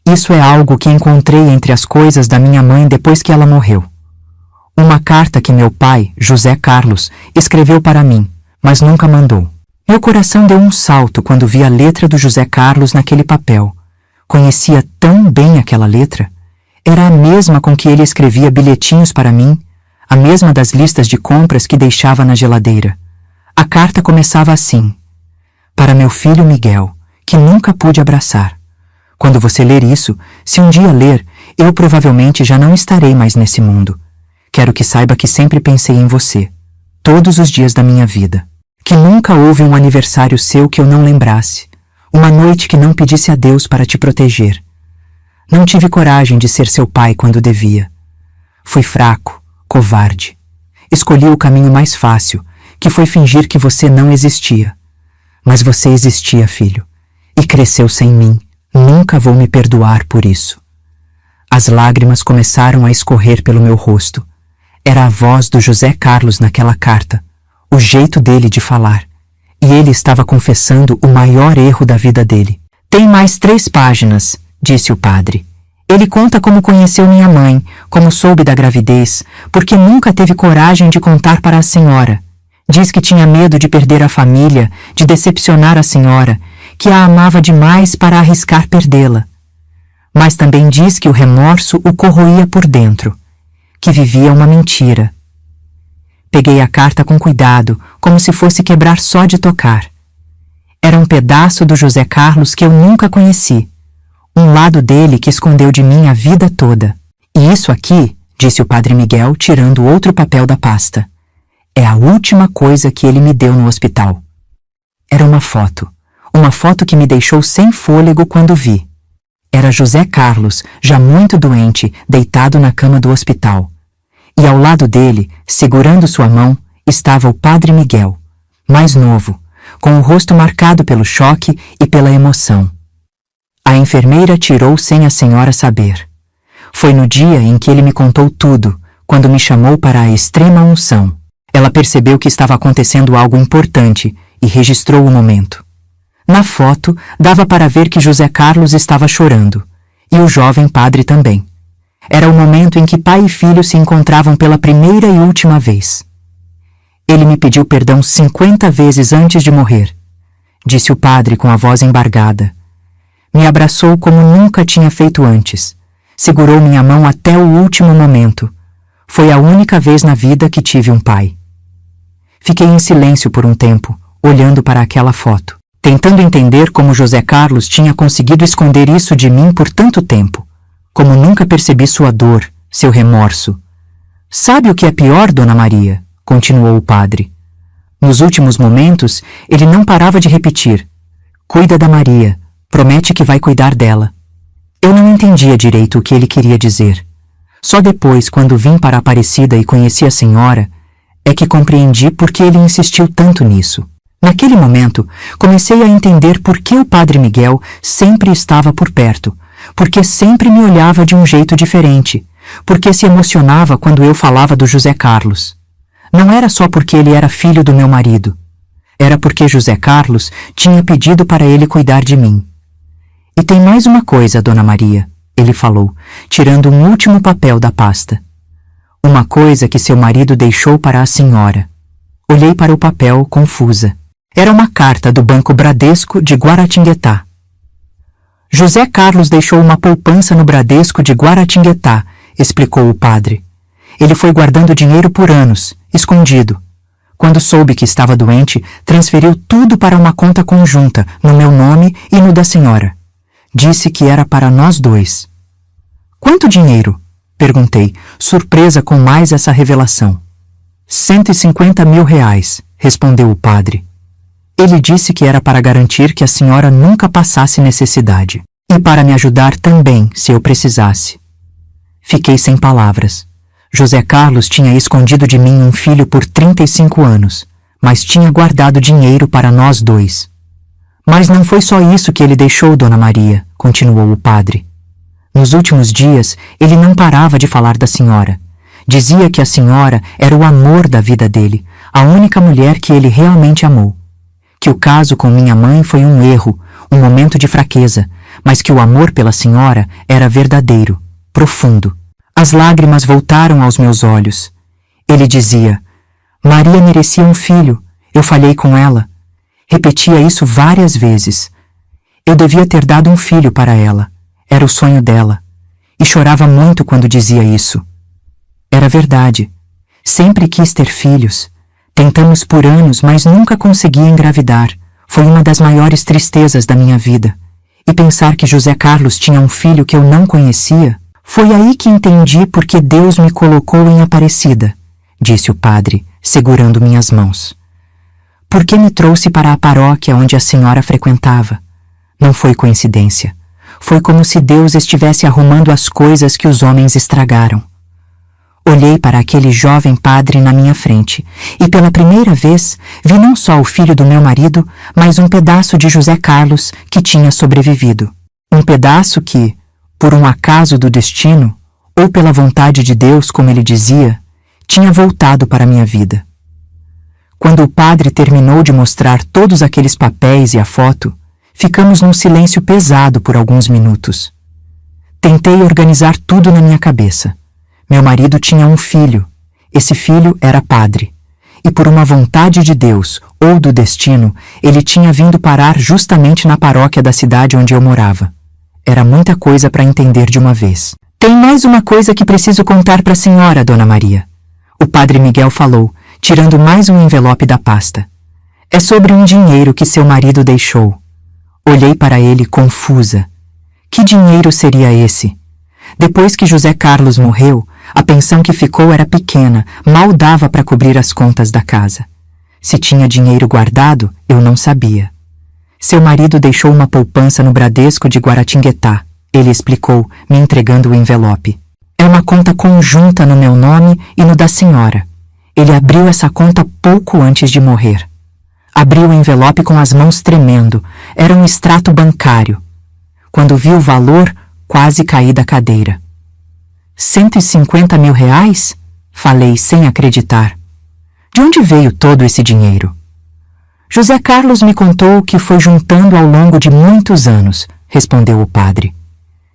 Isso é algo que encontrei entre as coisas da minha mãe depois que ela morreu. Uma carta que meu pai, José Carlos, escreveu para mim, mas nunca mandou. Meu coração deu um salto quando vi a letra do José Carlos naquele papel. Conhecia tão bem aquela letra. Era a mesma com que ele escrevia bilhetinhos para mim, a mesma das listas de compras que deixava na geladeira. A carta começava assim: para meu filho Miguel, que nunca pude abraçar. Quando você ler isso, se um dia ler, eu provavelmente já não estarei mais nesse mundo. Quero que saiba que sempre pensei em você, todos os dias da minha vida. Que nunca houve um aniversário seu que eu não lembrasse, uma noite que não pedisse a Deus para te proteger. Não tive coragem de ser seu pai quando devia. Fui fraco, covarde. Escolhi o caminho mais fácil, que foi fingir que você não existia. Mas você existia, filho, e cresceu sem mim. Nunca vou me perdoar por isso. As lágrimas começaram a escorrer pelo meu rosto. Era a voz do José Carlos naquela carta, o jeito dele de falar. E ele estava confessando o maior erro da vida dele. Tem mais 3 páginas, disse o padre. Ele conta como conheceu minha mãe, como soube da gravidez, porque nunca teve coragem de contar para a senhora. Diz que tinha medo de perder a família, de decepcionar a senhora, que a amava demais para arriscar perdê-la. Mas também diz que o remorso o corroía por dentro, que vivia uma mentira. Peguei a carta com cuidado, como se fosse quebrar só de tocar. Era um pedaço do José Carlos que eu nunca conheci, um lado dele que escondeu de mim a vida toda. E isso aqui, disse o padre Miguel, tirando outro papel da pasta, é a última coisa que ele me deu no hospital. Era uma foto que me deixou sem fôlego quando vi. Era José Carlos, já muito doente, deitado na cama do hospital. E ao lado dele, segurando sua mão, estava o padre Miguel, mais novo, com o rosto marcado pelo choque e pela emoção. A enfermeira tirou sem a senhora saber. Foi no dia em que ele me contou tudo, quando me chamou para a extrema unção. Ela percebeu que estava acontecendo algo importante e registrou o momento. Na foto, dava para ver que José Carlos estava chorando, e o jovem padre também. Era o momento em que pai e filho se encontravam pela primeira e última vez. Ele me pediu perdão 50 vezes antes de morrer, disse o padre com a voz embargada. Me abraçou como nunca tinha feito antes. Segurou minha mão até o último momento. Foi a única vez na vida que tive um pai. Fiquei em silêncio por um tempo, olhando para aquela foto, tentando entender como José Carlos tinha conseguido esconder isso de mim por tanto tempo, como nunca percebi sua dor, seu remorso. Sabe o que é pior, Dona Maria? Continuou o padre. Nos últimos momentos, ele não parava de repetir: cuida da Maria, promete que vai cuidar dela. Eu não entendia direito o que ele queria dizer. Só depois, quando vim para a Aparecida e conheci a senhora, é que compreendi por que ele insistiu tanto nisso. Naquele momento, comecei a entender por que o padre Miguel sempre estava por perto, porque sempre me olhava de um jeito diferente, porque se emocionava quando eu falava do José Carlos. Não era só porque ele era filho do meu marido. Era porque José Carlos tinha pedido para ele cuidar de mim. E tem mais uma coisa, Dona Maria, ele falou, tirando um último papel da pasta. Uma coisa que seu marido deixou para a senhora. Olhei para o papel, confusa. Era uma carta do Banco Bradesco de Guaratinguetá. José Carlos deixou uma poupança no Bradesco de Guaratinguetá, explicou o padre. Ele foi guardando dinheiro por anos, escondido. Quando soube que estava doente, transferiu tudo para uma conta conjunta, no meu nome e no da senhora. Disse que era para nós dois. Quanto dinheiro? Perguntei, surpresa com mais essa revelação. 150 mil reais, respondeu o padre. Ele disse que era para garantir que a senhora nunca passasse necessidade. E para me ajudar também, se eu precisasse. Fiquei sem palavras. José Carlos tinha escondido de mim um filho por 35 anos, mas tinha guardado dinheiro para nós dois. Mas não foi só isso que ele deixou, Dona Maria, continuou o padre. Nos últimos dias, ele não parava de falar da senhora. Dizia que a senhora era o amor da vida dele, a única mulher que ele realmente amou. Que o caso com minha mãe foi um erro, um momento de fraqueza, mas que o amor pela senhora era verdadeiro, profundo. As lágrimas voltaram aos meus olhos. Ele dizia, Maria merecia um filho, eu falhei com ela. Repetia isso várias vezes. Eu devia ter dado um filho para ela. Era o sonho dela. E chorava muito quando dizia isso. Era verdade. Sempre quis ter filhos. Tentamos por anos, mas nunca consegui engravidar. Foi uma das maiores tristezas da minha vida. E pensar que José Carlos tinha um filho que eu não conhecia, foi aí que entendi por que Deus me colocou em Aparecida, disse o padre, segurando minhas mãos. Por que me trouxe para a paróquia onde a senhora frequentava? Não foi coincidência. Foi como se Deus estivesse arrumando as coisas que os homens estragaram. Olhei para aquele jovem padre na minha frente e pela primeira vez vi não só o filho do meu marido, mas um pedaço de José Carlos que tinha sobrevivido. Um pedaço que, por um acaso do destino, ou pela vontade de Deus, como ele dizia, tinha voltado para a minha vida. Quando o padre terminou de mostrar todos aqueles papéis e a foto, ficamos num silêncio pesado por alguns minutos. Tentei organizar tudo na minha cabeça. Meu marido tinha um filho. Esse filho era padre. E por uma vontade de Deus, ou do destino, ele tinha vindo parar justamente na paróquia da cidade onde eu morava. Era muita coisa para entender de uma vez. Tem mais uma coisa que preciso contar para a senhora, Dona Maria. O padre Miguel falou, tirando mais um envelope da pasta. É sobre um dinheiro que seu marido deixou. Olhei para ele confusa. Que dinheiro seria esse? Depois que José Carlos morreu, a pensão que ficou era pequena, mal dava para cobrir as contas da casa. Se tinha dinheiro guardado, eu não sabia. Seu marido deixou uma poupança no Bradesco de Guaratinguetá, ele explicou, me entregando o envelope. É uma conta conjunta no meu nome e no da senhora. Ele abriu essa conta pouco antes de morrer. Abriu o envelope com as mãos tremendo. Era um extrato bancário. Quando vi o valor, quase caí da cadeira. 150 mil reais? Falei sem acreditar. De onde veio todo esse dinheiro? José Carlos me contou que foi juntando ao longo de muitos anos, respondeu o padre.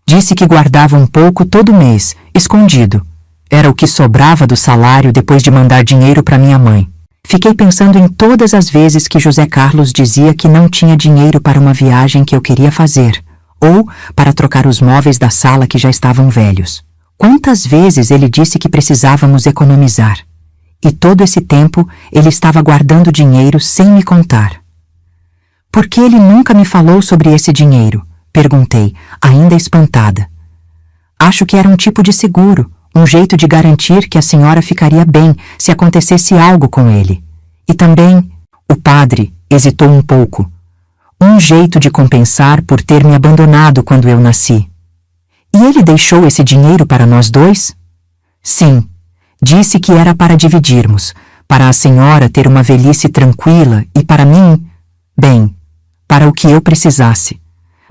Disse que guardava um pouco todo mês, escondido. Era o que sobrava do salário depois de mandar dinheiro para minha mãe. Fiquei pensando em todas as vezes que José Carlos dizia que não tinha dinheiro para uma viagem que eu queria fazer, ou para trocar os móveis da sala que já estavam velhos. Quantas vezes ele disse que precisávamos economizar. E todo esse tempo ele estava guardando dinheiro sem me contar. Por que ele nunca me falou sobre esse dinheiro? Perguntei, ainda espantada. Acho que era um tipo de seguro, um jeito de garantir que a senhora ficaria bem se acontecesse algo com ele. E também, o padre hesitou um pouco. Um jeito de compensar por ter me abandonado quando eu nasci. E ele deixou esse dinheiro para nós dois? Sim. Disse que era para dividirmos, para a senhora ter uma velhice tranquila e para mim, bem, para o que eu precisasse.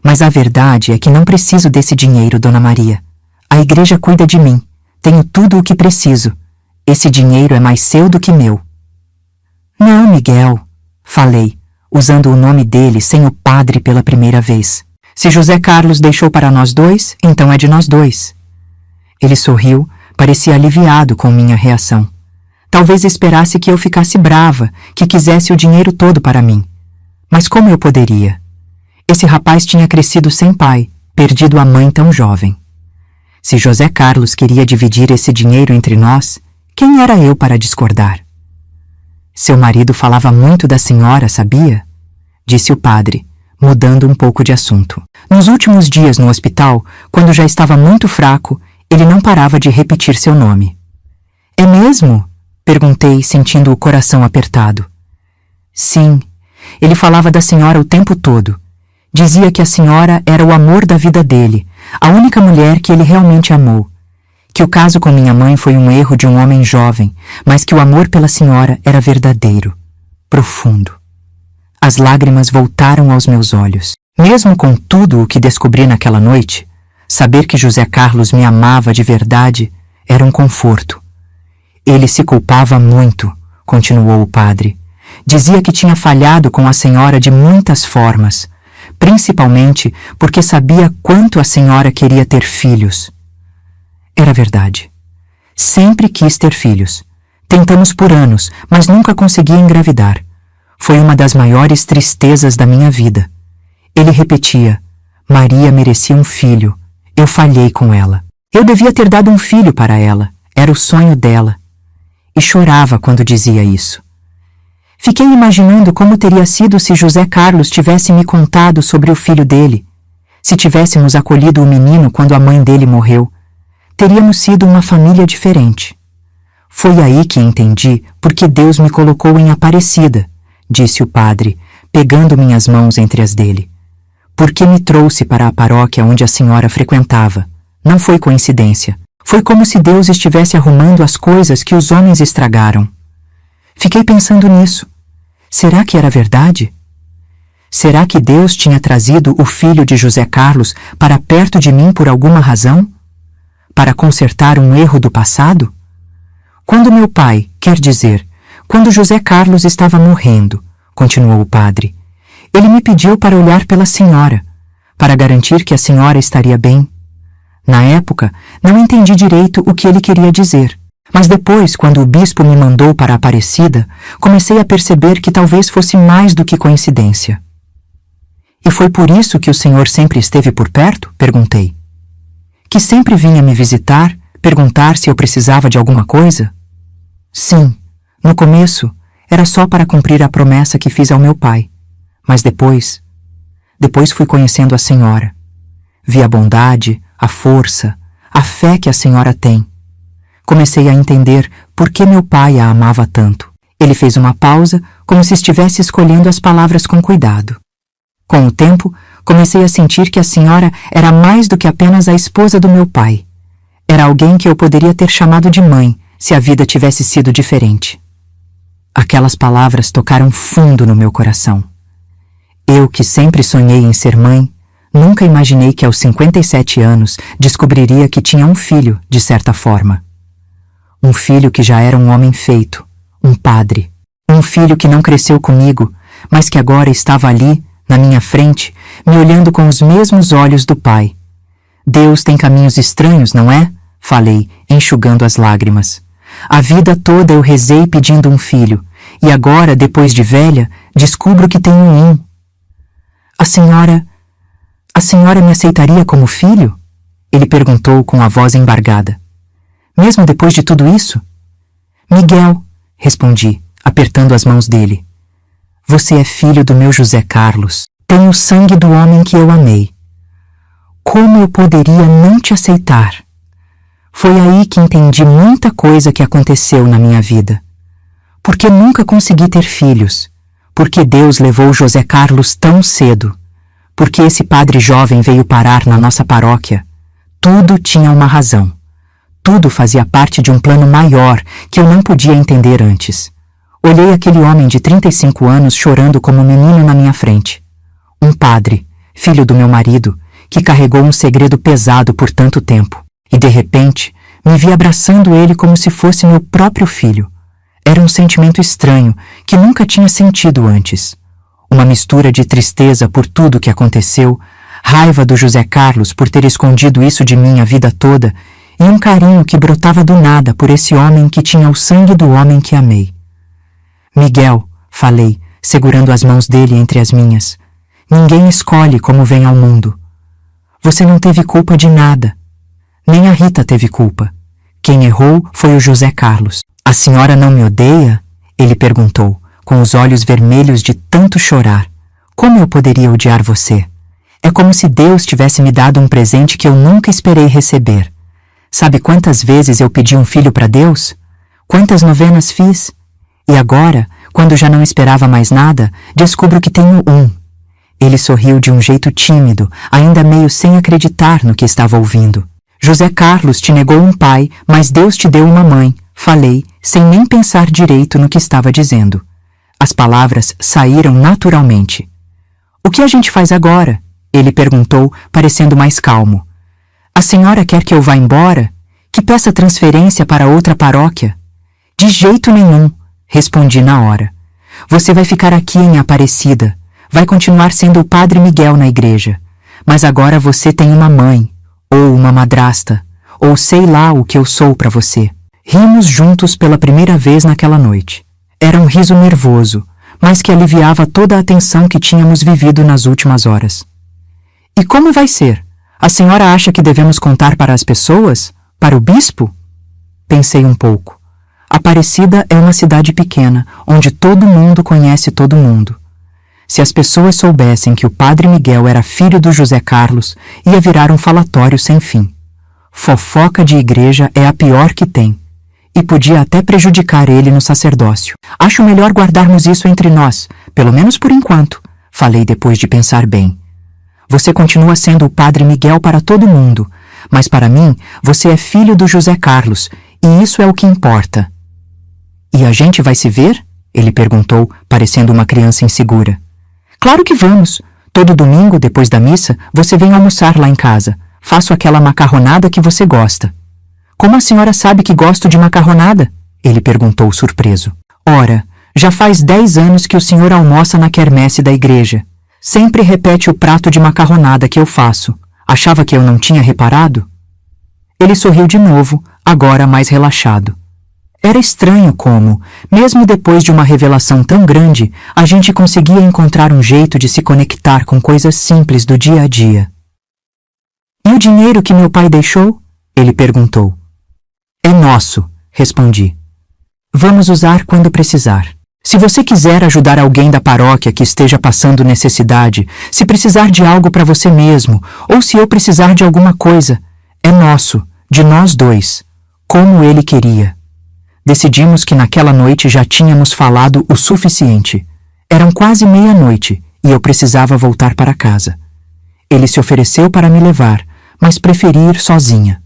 Mas a verdade é que não preciso desse dinheiro, Dona Maria. A igreja cuida de mim. Tenho tudo o que preciso. Esse dinheiro é mais seu do que meu. Não, Miguel, falei, usando o nome dele sem o padre pela primeira vez. Se José Carlos deixou para nós dois, então é de nós dois. Ele sorriu, Parecia aliviado com minha reação. Talvez esperasse que eu ficasse brava, que quisesse o dinheiro todo para mim. Mas como eu poderia? Esse rapaz tinha crescido sem pai, perdido a mãe tão jovem. Se José Carlos queria dividir esse dinheiro entre nós, quem era eu para discordar? Seu marido falava muito da senhora, sabia? Disse o padre, mudando um pouco de assunto. Nos últimos dias no hospital, quando já estava muito fraco, ele não parava de repetir seu nome. É mesmo? Perguntei, sentindo o coração apertado. Sim, ele falava da senhora o tempo todo. Dizia que a senhora era o amor da vida dele, a única mulher que ele realmente amou. Que o caso com minha mãe foi um erro de um homem jovem, mas que o amor pela senhora era verdadeiro, profundo. As lágrimas voltaram aos meus olhos. Mesmo com tudo o que descobri naquela noite, saber que José Carlos me amava de verdade era um conforto. Ele se culpava muito, continuou o padre. Dizia que tinha falhado com a senhora de muitas formas, principalmente porque sabia quanto a senhora queria ter filhos. Era verdade. Sempre quis ter filhos. Tentamos por anos, mas nunca consegui engravidar. Foi uma das maiores tristezas da minha vida. Ele repetia: Maria merecia um filho. Eu falhei com ela. Eu devia ter dado um filho para ela. Era o sonho dela. E chorava quando dizia isso. Fiquei imaginando como teria sido se José Carlos tivesse me contado sobre o filho dele. Se tivéssemos acolhido o menino quando a mãe dele morreu, teríamos sido uma família diferente. Foi aí que entendi por que Deus me colocou em Aparecida, disse o padre, pegando minhas mãos entre as dele. Porque me trouxe para a paróquia onde a senhora frequentava. Não foi coincidência. Foi como se Deus estivesse arrumando as coisas que os homens estragaram. Fiquei pensando nisso. Será que era verdade? Será que Deus tinha trazido o filho de José Carlos para perto de mim por alguma razão? Para consertar um erro do passado? Quando meu pai, quer dizer, quando José Carlos estava morrendo, continuou o padre, ele me pediu para olhar pela senhora, para garantir que a senhora estaria bem. Na época, não entendi direito o que ele queria dizer, mas depois, quando o bispo me mandou para a Aparecida, comecei a perceber que talvez fosse mais do que coincidência. E foi por isso que o senhor sempre esteve por perto? Perguntei. Que sempre vinha me visitar, perguntar se eu precisava de alguma coisa? Sim, no começo, era só para cumprir a promessa que fiz ao meu pai. Mas depois fui conhecendo a senhora. Vi a bondade, a força, a fé que a senhora tem. Comecei a entender por que meu pai a amava tanto. Ele fez uma pausa, como se estivesse escolhendo as palavras com cuidado. Com o tempo, comecei a sentir que a senhora era mais do que apenas a esposa do meu pai. Era alguém que eu poderia ter chamado de mãe, se a vida tivesse sido diferente. Aquelas palavras tocaram fundo no meu coração. Eu, que sempre sonhei em ser mãe, nunca imaginei que aos 57 anos descobriria que tinha um filho, de certa forma. Um filho que já era um homem feito, um padre. Um filho que não cresceu comigo, mas que agora estava ali, na minha frente, me olhando com os mesmos olhos do pai. Deus tem caminhos estranhos, não é? Falei, enxugando as lágrimas. A vida toda eu rezei pedindo um filho, e agora, depois de velha, descubro que tenho um. A senhora me aceitaria como filho? Ele perguntou com a voz embargada. Mesmo depois de tudo isso? Miguel, respondi, apertando as mãos dele. Você é filho do meu José Carlos. Tem o sangue do homem que eu amei. Como eu poderia não te aceitar? Foi aí que entendi muita coisa que aconteceu na minha vida. Porque nunca consegui ter filhos. Porque Deus levou José Carlos tão cedo. Porque esse padre jovem veio parar na nossa paróquia. Tudo tinha uma razão. Tudo fazia parte de um plano maior que eu não podia entender antes. Olhei aquele homem de 35 anos chorando como um menino na minha frente. Um padre, filho do meu marido, que carregou um segredo pesado por tanto tempo. E de repente, me vi abraçando ele como se fosse meu próprio filho. Era um sentimento estranho que nunca tinha sentido antes. Uma mistura de tristeza por tudo o que aconteceu, raiva do José Carlos por ter escondido isso de mim a vida toda e um carinho que brotava do nada por esse homem que tinha o sangue do homem que amei. Miguel, falei, segurando as mãos dele entre as minhas, ninguém escolhe como vem ao mundo. Você não teve culpa de nada. Nem a Rita teve culpa. Quem errou foi o José Carlos. A senhora não me odeia? Ele perguntou, com os olhos vermelhos de tanto chorar. Como eu poderia odiar você? É como se Deus tivesse me dado um presente que eu nunca esperei receber. Sabe quantas vezes eu pedi um filho para Deus? Quantas novenas fiz? E agora, quando já não esperava mais nada, descubro que tenho um. Ele sorriu de um jeito tímido, ainda meio sem acreditar no que estava ouvindo. José Carlos te negou um pai, mas Deus te deu uma mãe, falei, sem nem pensar direito no que estava dizendo. As palavras saíram naturalmente. O que a gente faz agora? Ele perguntou, parecendo mais calmo. A senhora quer que eu vá embora? Que peça transferência para outra paróquia? De jeito nenhum, respondi na hora. Você vai ficar aqui em Aparecida. Vai continuar sendo o Padre Miguel na igreja. Mas agora você tem uma mãe, ou uma madrasta, ou sei lá o que eu sou para você. Rimos juntos pela primeira vez naquela noite. Era um riso nervoso, mas que aliviava toda a tensão que tínhamos vivido nas últimas horas. E como vai ser? A senhora acha que devemos contar para as pessoas? Para o bispo? Pensei um pouco. Aparecida é uma cidade pequena, onde todo mundo conhece todo mundo. Se as pessoas soubessem que o Padre Miguel era filho do José Carlos, ia virar um falatório sem fim. Fofoca de igreja é a pior que tem. E podia até prejudicar ele no sacerdócio. Acho melhor guardarmos isso entre nós, pelo menos por enquanto, falei depois de pensar bem. Você continua sendo o Padre Miguel para todo mundo, mas para mim você é filho do José Carlos, e isso é o que importa. E a gente vai se ver? Ele perguntou, parecendo uma criança insegura. Claro que vamos. Todo domingo, depois da missa, você vem almoçar lá em casa. Faço aquela macarronada que você gosta. Como a senhora sabe que gosto de macarronada? Ele perguntou surpreso. Ora, já faz 10 anos que o senhor almoça na quermesse da igreja. Sempre repete o prato de macarronada que eu faço. Achava que eu não tinha reparado? Ele sorriu de novo, agora mais relaxado. Era estranho como, mesmo depois de uma revelação tão grande, a gente conseguia encontrar um jeito de se conectar com coisas simples do dia a dia. E o dinheiro que meu pai deixou? Ele perguntou. É nosso, respondi. Vamos usar quando precisar. Se você quiser ajudar alguém da paróquia que esteja passando necessidade, se precisar de algo para você mesmo, ou se eu precisar de alguma coisa, é nosso, de nós dois, como ele queria. Decidimos que naquela noite já tínhamos falado o suficiente. Eram quase meia-noite e eu precisava voltar para casa. Ele se ofereceu para me levar, mas preferi ir sozinha.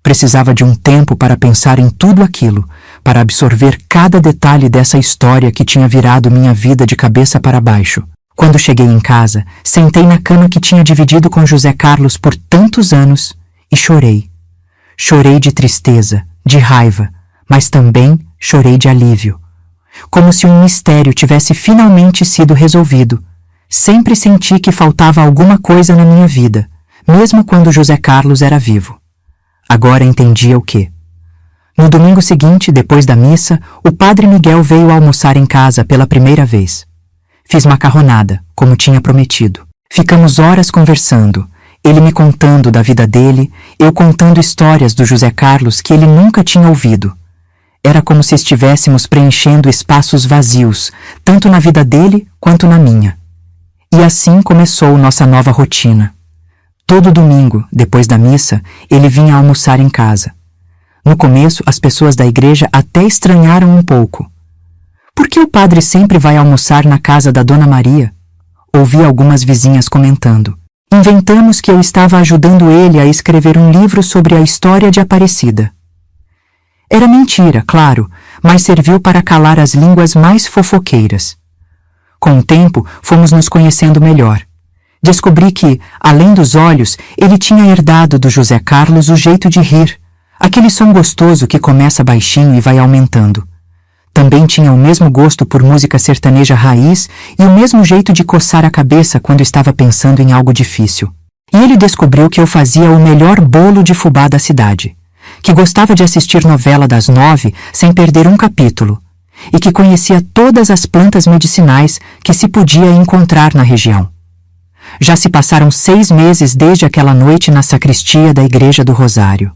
Precisava de um tempo para pensar em tudo aquilo, para absorver cada detalhe dessa história que tinha virado minha vida de cabeça para baixo. Quando cheguei em casa, sentei na cama que tinha dividido com José Carlos por tantos anos e chorei. Chorei de tristeza, de raiva, mas também chorei de alívio. Como se um mistério tivesse finalmente sido resolvido. Sempre senti que faltava alguma coisa na minha vida, mesmo quando José Carlos era vivo. Agora entendia o quê. No domingo seguinte, depois da missa, o Padre Miguel veio almoçar em casa pela primeira vez. Fiz macarronada, como tinha prometido. Ficamos horas conversando, ele me contando da vida dele, eu contando histórias do José Carlos que ele nunca tinha ouvido. Era como se estivéssemos preenchendo espaços vazios, tanto na vida dele quanto na minha. E assim começou nossa nova rotina. Todo domingo, depois da missa, ele vinha almoçar em casa. No começo, as pessoas da igreja até estranharam um pouco. Por que o padre sempre vai almoçar na casa da Dona Maria? Ouvi algumas vizinhas comentando. Inventamos que eu estava ajudando ele a escrever um livro sobre a história de Aparecida. Era mentira, claro, mas serviu para calar as línguas mais fofoqueiras. Com o tempo, fomos nos conhecendo melhor. Descobri que, além dos olhos, ele tinha herdado do José Carlos o jeito de rir, aquele som gostoso que começa baixinho e vai aumentando. Também tinha o mesmo gosto por música sertaneja raiz e o mesmo jeito de coçar a cabeça quando estava pensando em algo difícil. E ele descobriu que eu fazia o melhor bolo de fubá da cidade. que gostava de assistir novela das 9 sem perder um capítulo e que conhecia todas as plantas medicinais que se podia encontrar na região. Já se passaram 6 meses desde aquela noite na sacristia da Igreja do Rosário.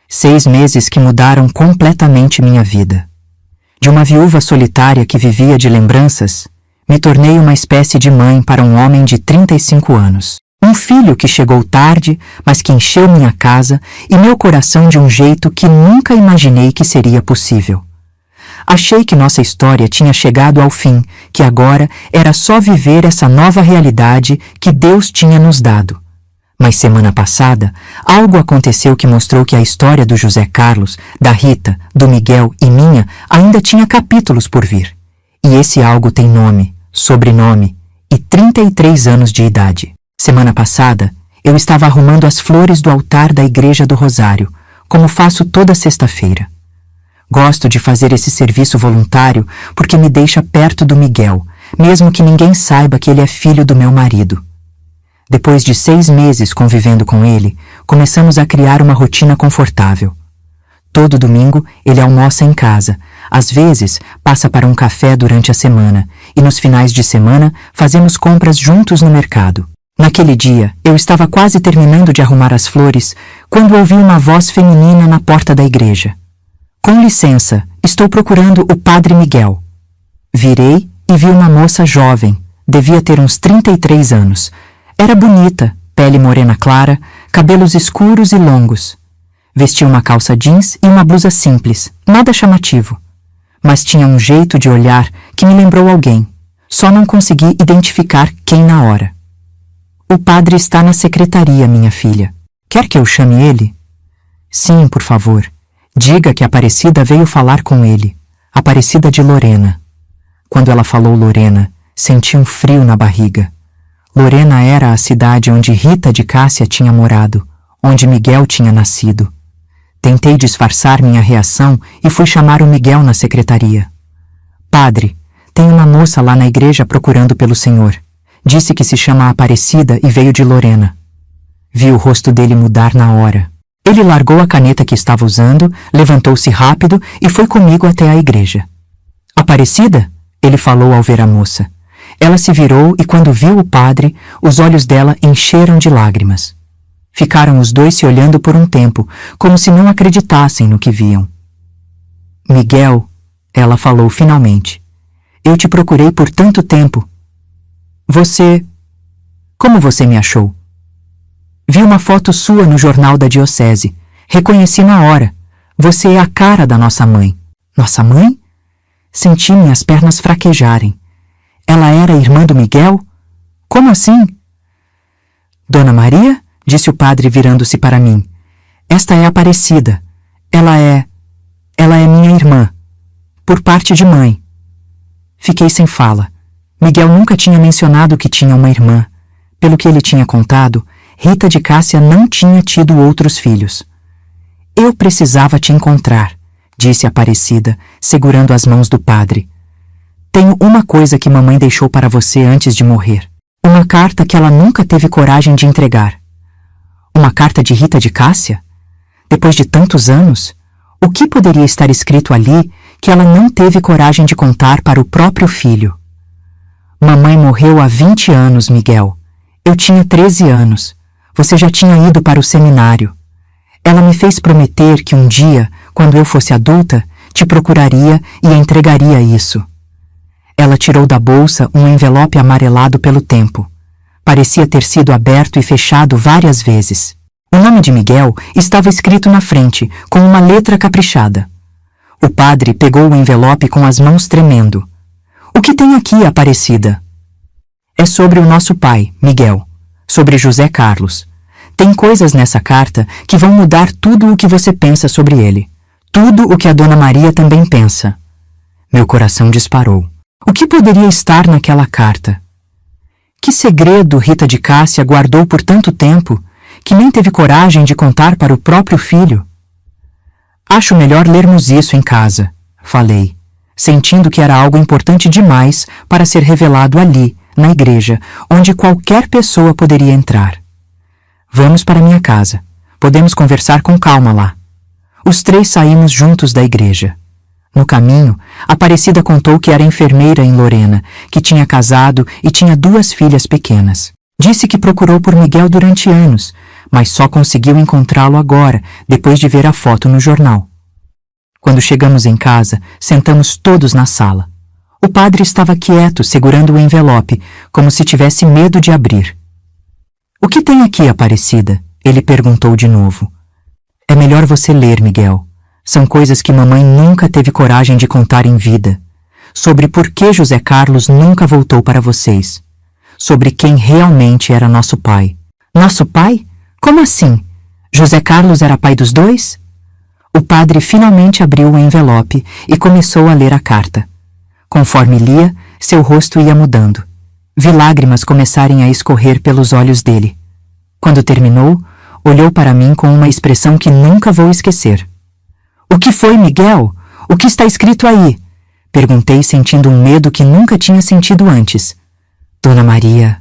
6 meses que mudaram completamente minha vida. De uma viúva solitária que vivia de lembranças, me tornei uma espécie de mãe para um homem de 35 anos. Um filho que chegou tarde, mas que encheu minha casa e meu coração de um jeito que nunca imaginei que seria possível. Achei que nossa história tinha chegado ao fim, que agora era só viver essa nova realidade que Deus tinha nos dado. Mas semana passada, algo aconteceu que mostrou que a história do José Carlos, da Rita, do Miguel e minha ainda tinha capítulos por vir. E esse algo tem nome, sobrenome e 33 anos de idade. Semana passada, eu estava arrumando as flores do altar da Igreja do Rosário, como faço toda sexta-feira. Gosto de fazer esse serviço voluntário porque me deixa perto do Miguel, mesmo que ninguém saiba que ele é filho do meu marido. Depois de 6 meses convivendo com ele, começamos a criar uma rotina confortável. Todo domingo ele almoça em casa, às vezes passa para um café durante a semana e nos finais de semana fazemos compras juntos no mercado. Naquele dia, eu estava quase terminando de arrumar as flores quando ouvi uma voz feminina na porta da igreja. Com licença, estou procurando o Padre Miguel. Virei e vi uma moça jovem, devia ter uns 33 anos. Era bonita, pele morena clara, cabelos escuros e longos. Vestia uma calça jeans e uma blusa simples, nada chamativo. Mas tinha um jeito de olhar que me lembrou alguém. Só não consegui identificar quem na hora. O padre está na secretaria, minha filha. Quer que eu chame ele? Sim, por favor. Diga que a Aparecida veio falar com ele. Aparecida de Lorena. Quando ela falou Lorena, senti um frio na barriga. Lorena era a cidade onde Rita de Cássia tinha morado, onde Miguel tinha nascido. Tentei disfarçar minha reação e fui chamar o Miguel na secretaria. Padre, tem uma moça lá na igreja procurando pelo senhor. Disse que se chama Aparecida e veio de Lorena. Vi o rosto dele mudar na hora. Ele largou a caneta que estava usando, levantou-se rápido e foi comigo até a igreja. Aparecida? Ele falou ao ver a moça. Ela se virou e quando viu o padre, os olhos dela encheram de lágrimas. Ficaram os dois se olhando por um tempo, como se não acreditassem no que viam. Miguel, ela falou finalmente. Eu te procurei por tanto tempo. Como você me achou? Vi uma foto sua no jornal da diocese. Reconheci na hora. Você é a cara da nossa mãe. Nossa mãe? Senti minhas pernas fraquejarem. Ela era irmã do Miguel? Como assim? Dona Maria? Disse o padre virando-se para mim. Esta é Aparecida. Ela é minha irmã. Por parte de mãe. Fiquei sem fala. Miguel nunca tinha mencionado que tinha uma irmã. Pelo que ele tinha contado, Rita de Cássia não tinha tido outros filhos. Eu precisava te encontrar, disse Aparecida, segurando as mãos do padre. Tenho uma coisa que mamãe deixou para você antes de morrer. Uma carta que ela nunca teve coragem de entregar. Uma carta de Rita de Cássia? Depois de tantos anos, o que poderia estar escrito ali que ela não teve coragem de contar para o próprio filho? Mamãe morreu há 20 anos, Miguel. Eu tinha 13 anos. Você já tinha ido para o seminário. Ela me fez prometer que um dia, quando eu fosse adulta, te procuraria e entregaria isso. Ela tirou da bolsa um envelope amarelado pelo tempo. Parecia ter sido aberto e fechado várias vezes. O nome de Miguel estava escrito na frente, com uma letra caprichada. O padre pegou o envelope com as mãos tremendo. O que tem aqui, Aparecida? É sobre o nosso pai, Miguel. Sobre José Carlos. Tem coisas nessa carta que vão mudar tudo o que você pensa sobre ele. Tudo o que a Dona Maria também pensa. Meu coração disparou. O que poderia estar naquela carta? Que segredo Rita de Cássia guardou por tanto tempo que nem teve coragem de contar para o próprio filho? Acho melhor lermos isso em casa, falei, sentindo que era algo importante demais para ser revelado ali, na igreja, onde qualquer pessoa poderia entrar. Vamos para minha casa. Podemos conversar com calma lá. Os três saímos juntos da igreja. No caminho, Aparecida contou que era enfermeira em Lorena, que tinha casado e tinha 2 filhas pequenas. Disse que procurou por Miguel durante anos, mas só conseguiu encontrá-lo agora, depois de ver a foto no jornal. Quando chegamos em casa, sentamos todos na sala. O padre estava quieto, segurando o envelope, como se tivesse medo de abrir. "O que tem aqui, Aparecida?" Ele perguntou de novo. "É melhor você ler, Miguel. São coisas que mamãe nunca teve coragem de contar em vida. Sobre por que José Carlos nunca voltou para vocês. Sobre quem realmente era nosso pai." "Nosso pai? Como assim? José Carlos era pai dos 2? O padre finalmente abriu o envelope e começou a ler a carta. Conforme lia, seu rosto ia mudando. Vi lágrimas começarem a escorrer pelos olhos dele. Quando terminou, olhou para mim com uma expressão que nunca vou esquecer. "O que foi, Miguel? O que está escrito aí?" Perguntei, sentindo um medo que nunca tinha sentido antes. "Dona Maria..."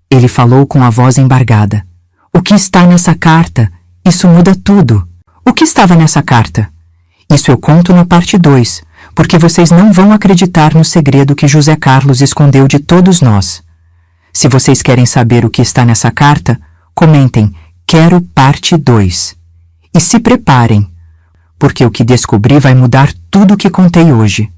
Ele falou com a voz embargada. "O que está nessa carta? Isso muda tudo." "O que estava nessa carta?" "Isso eu conto na parte 2, porque vocês não vão acreditar no segredo que José Carlos escondeu de todos nós. Se vocês querem saber o que está nessa carta, comentem 'Quero parte 2'. E se preparem, porque o que descobri vai mudar tudo o que contei hoje."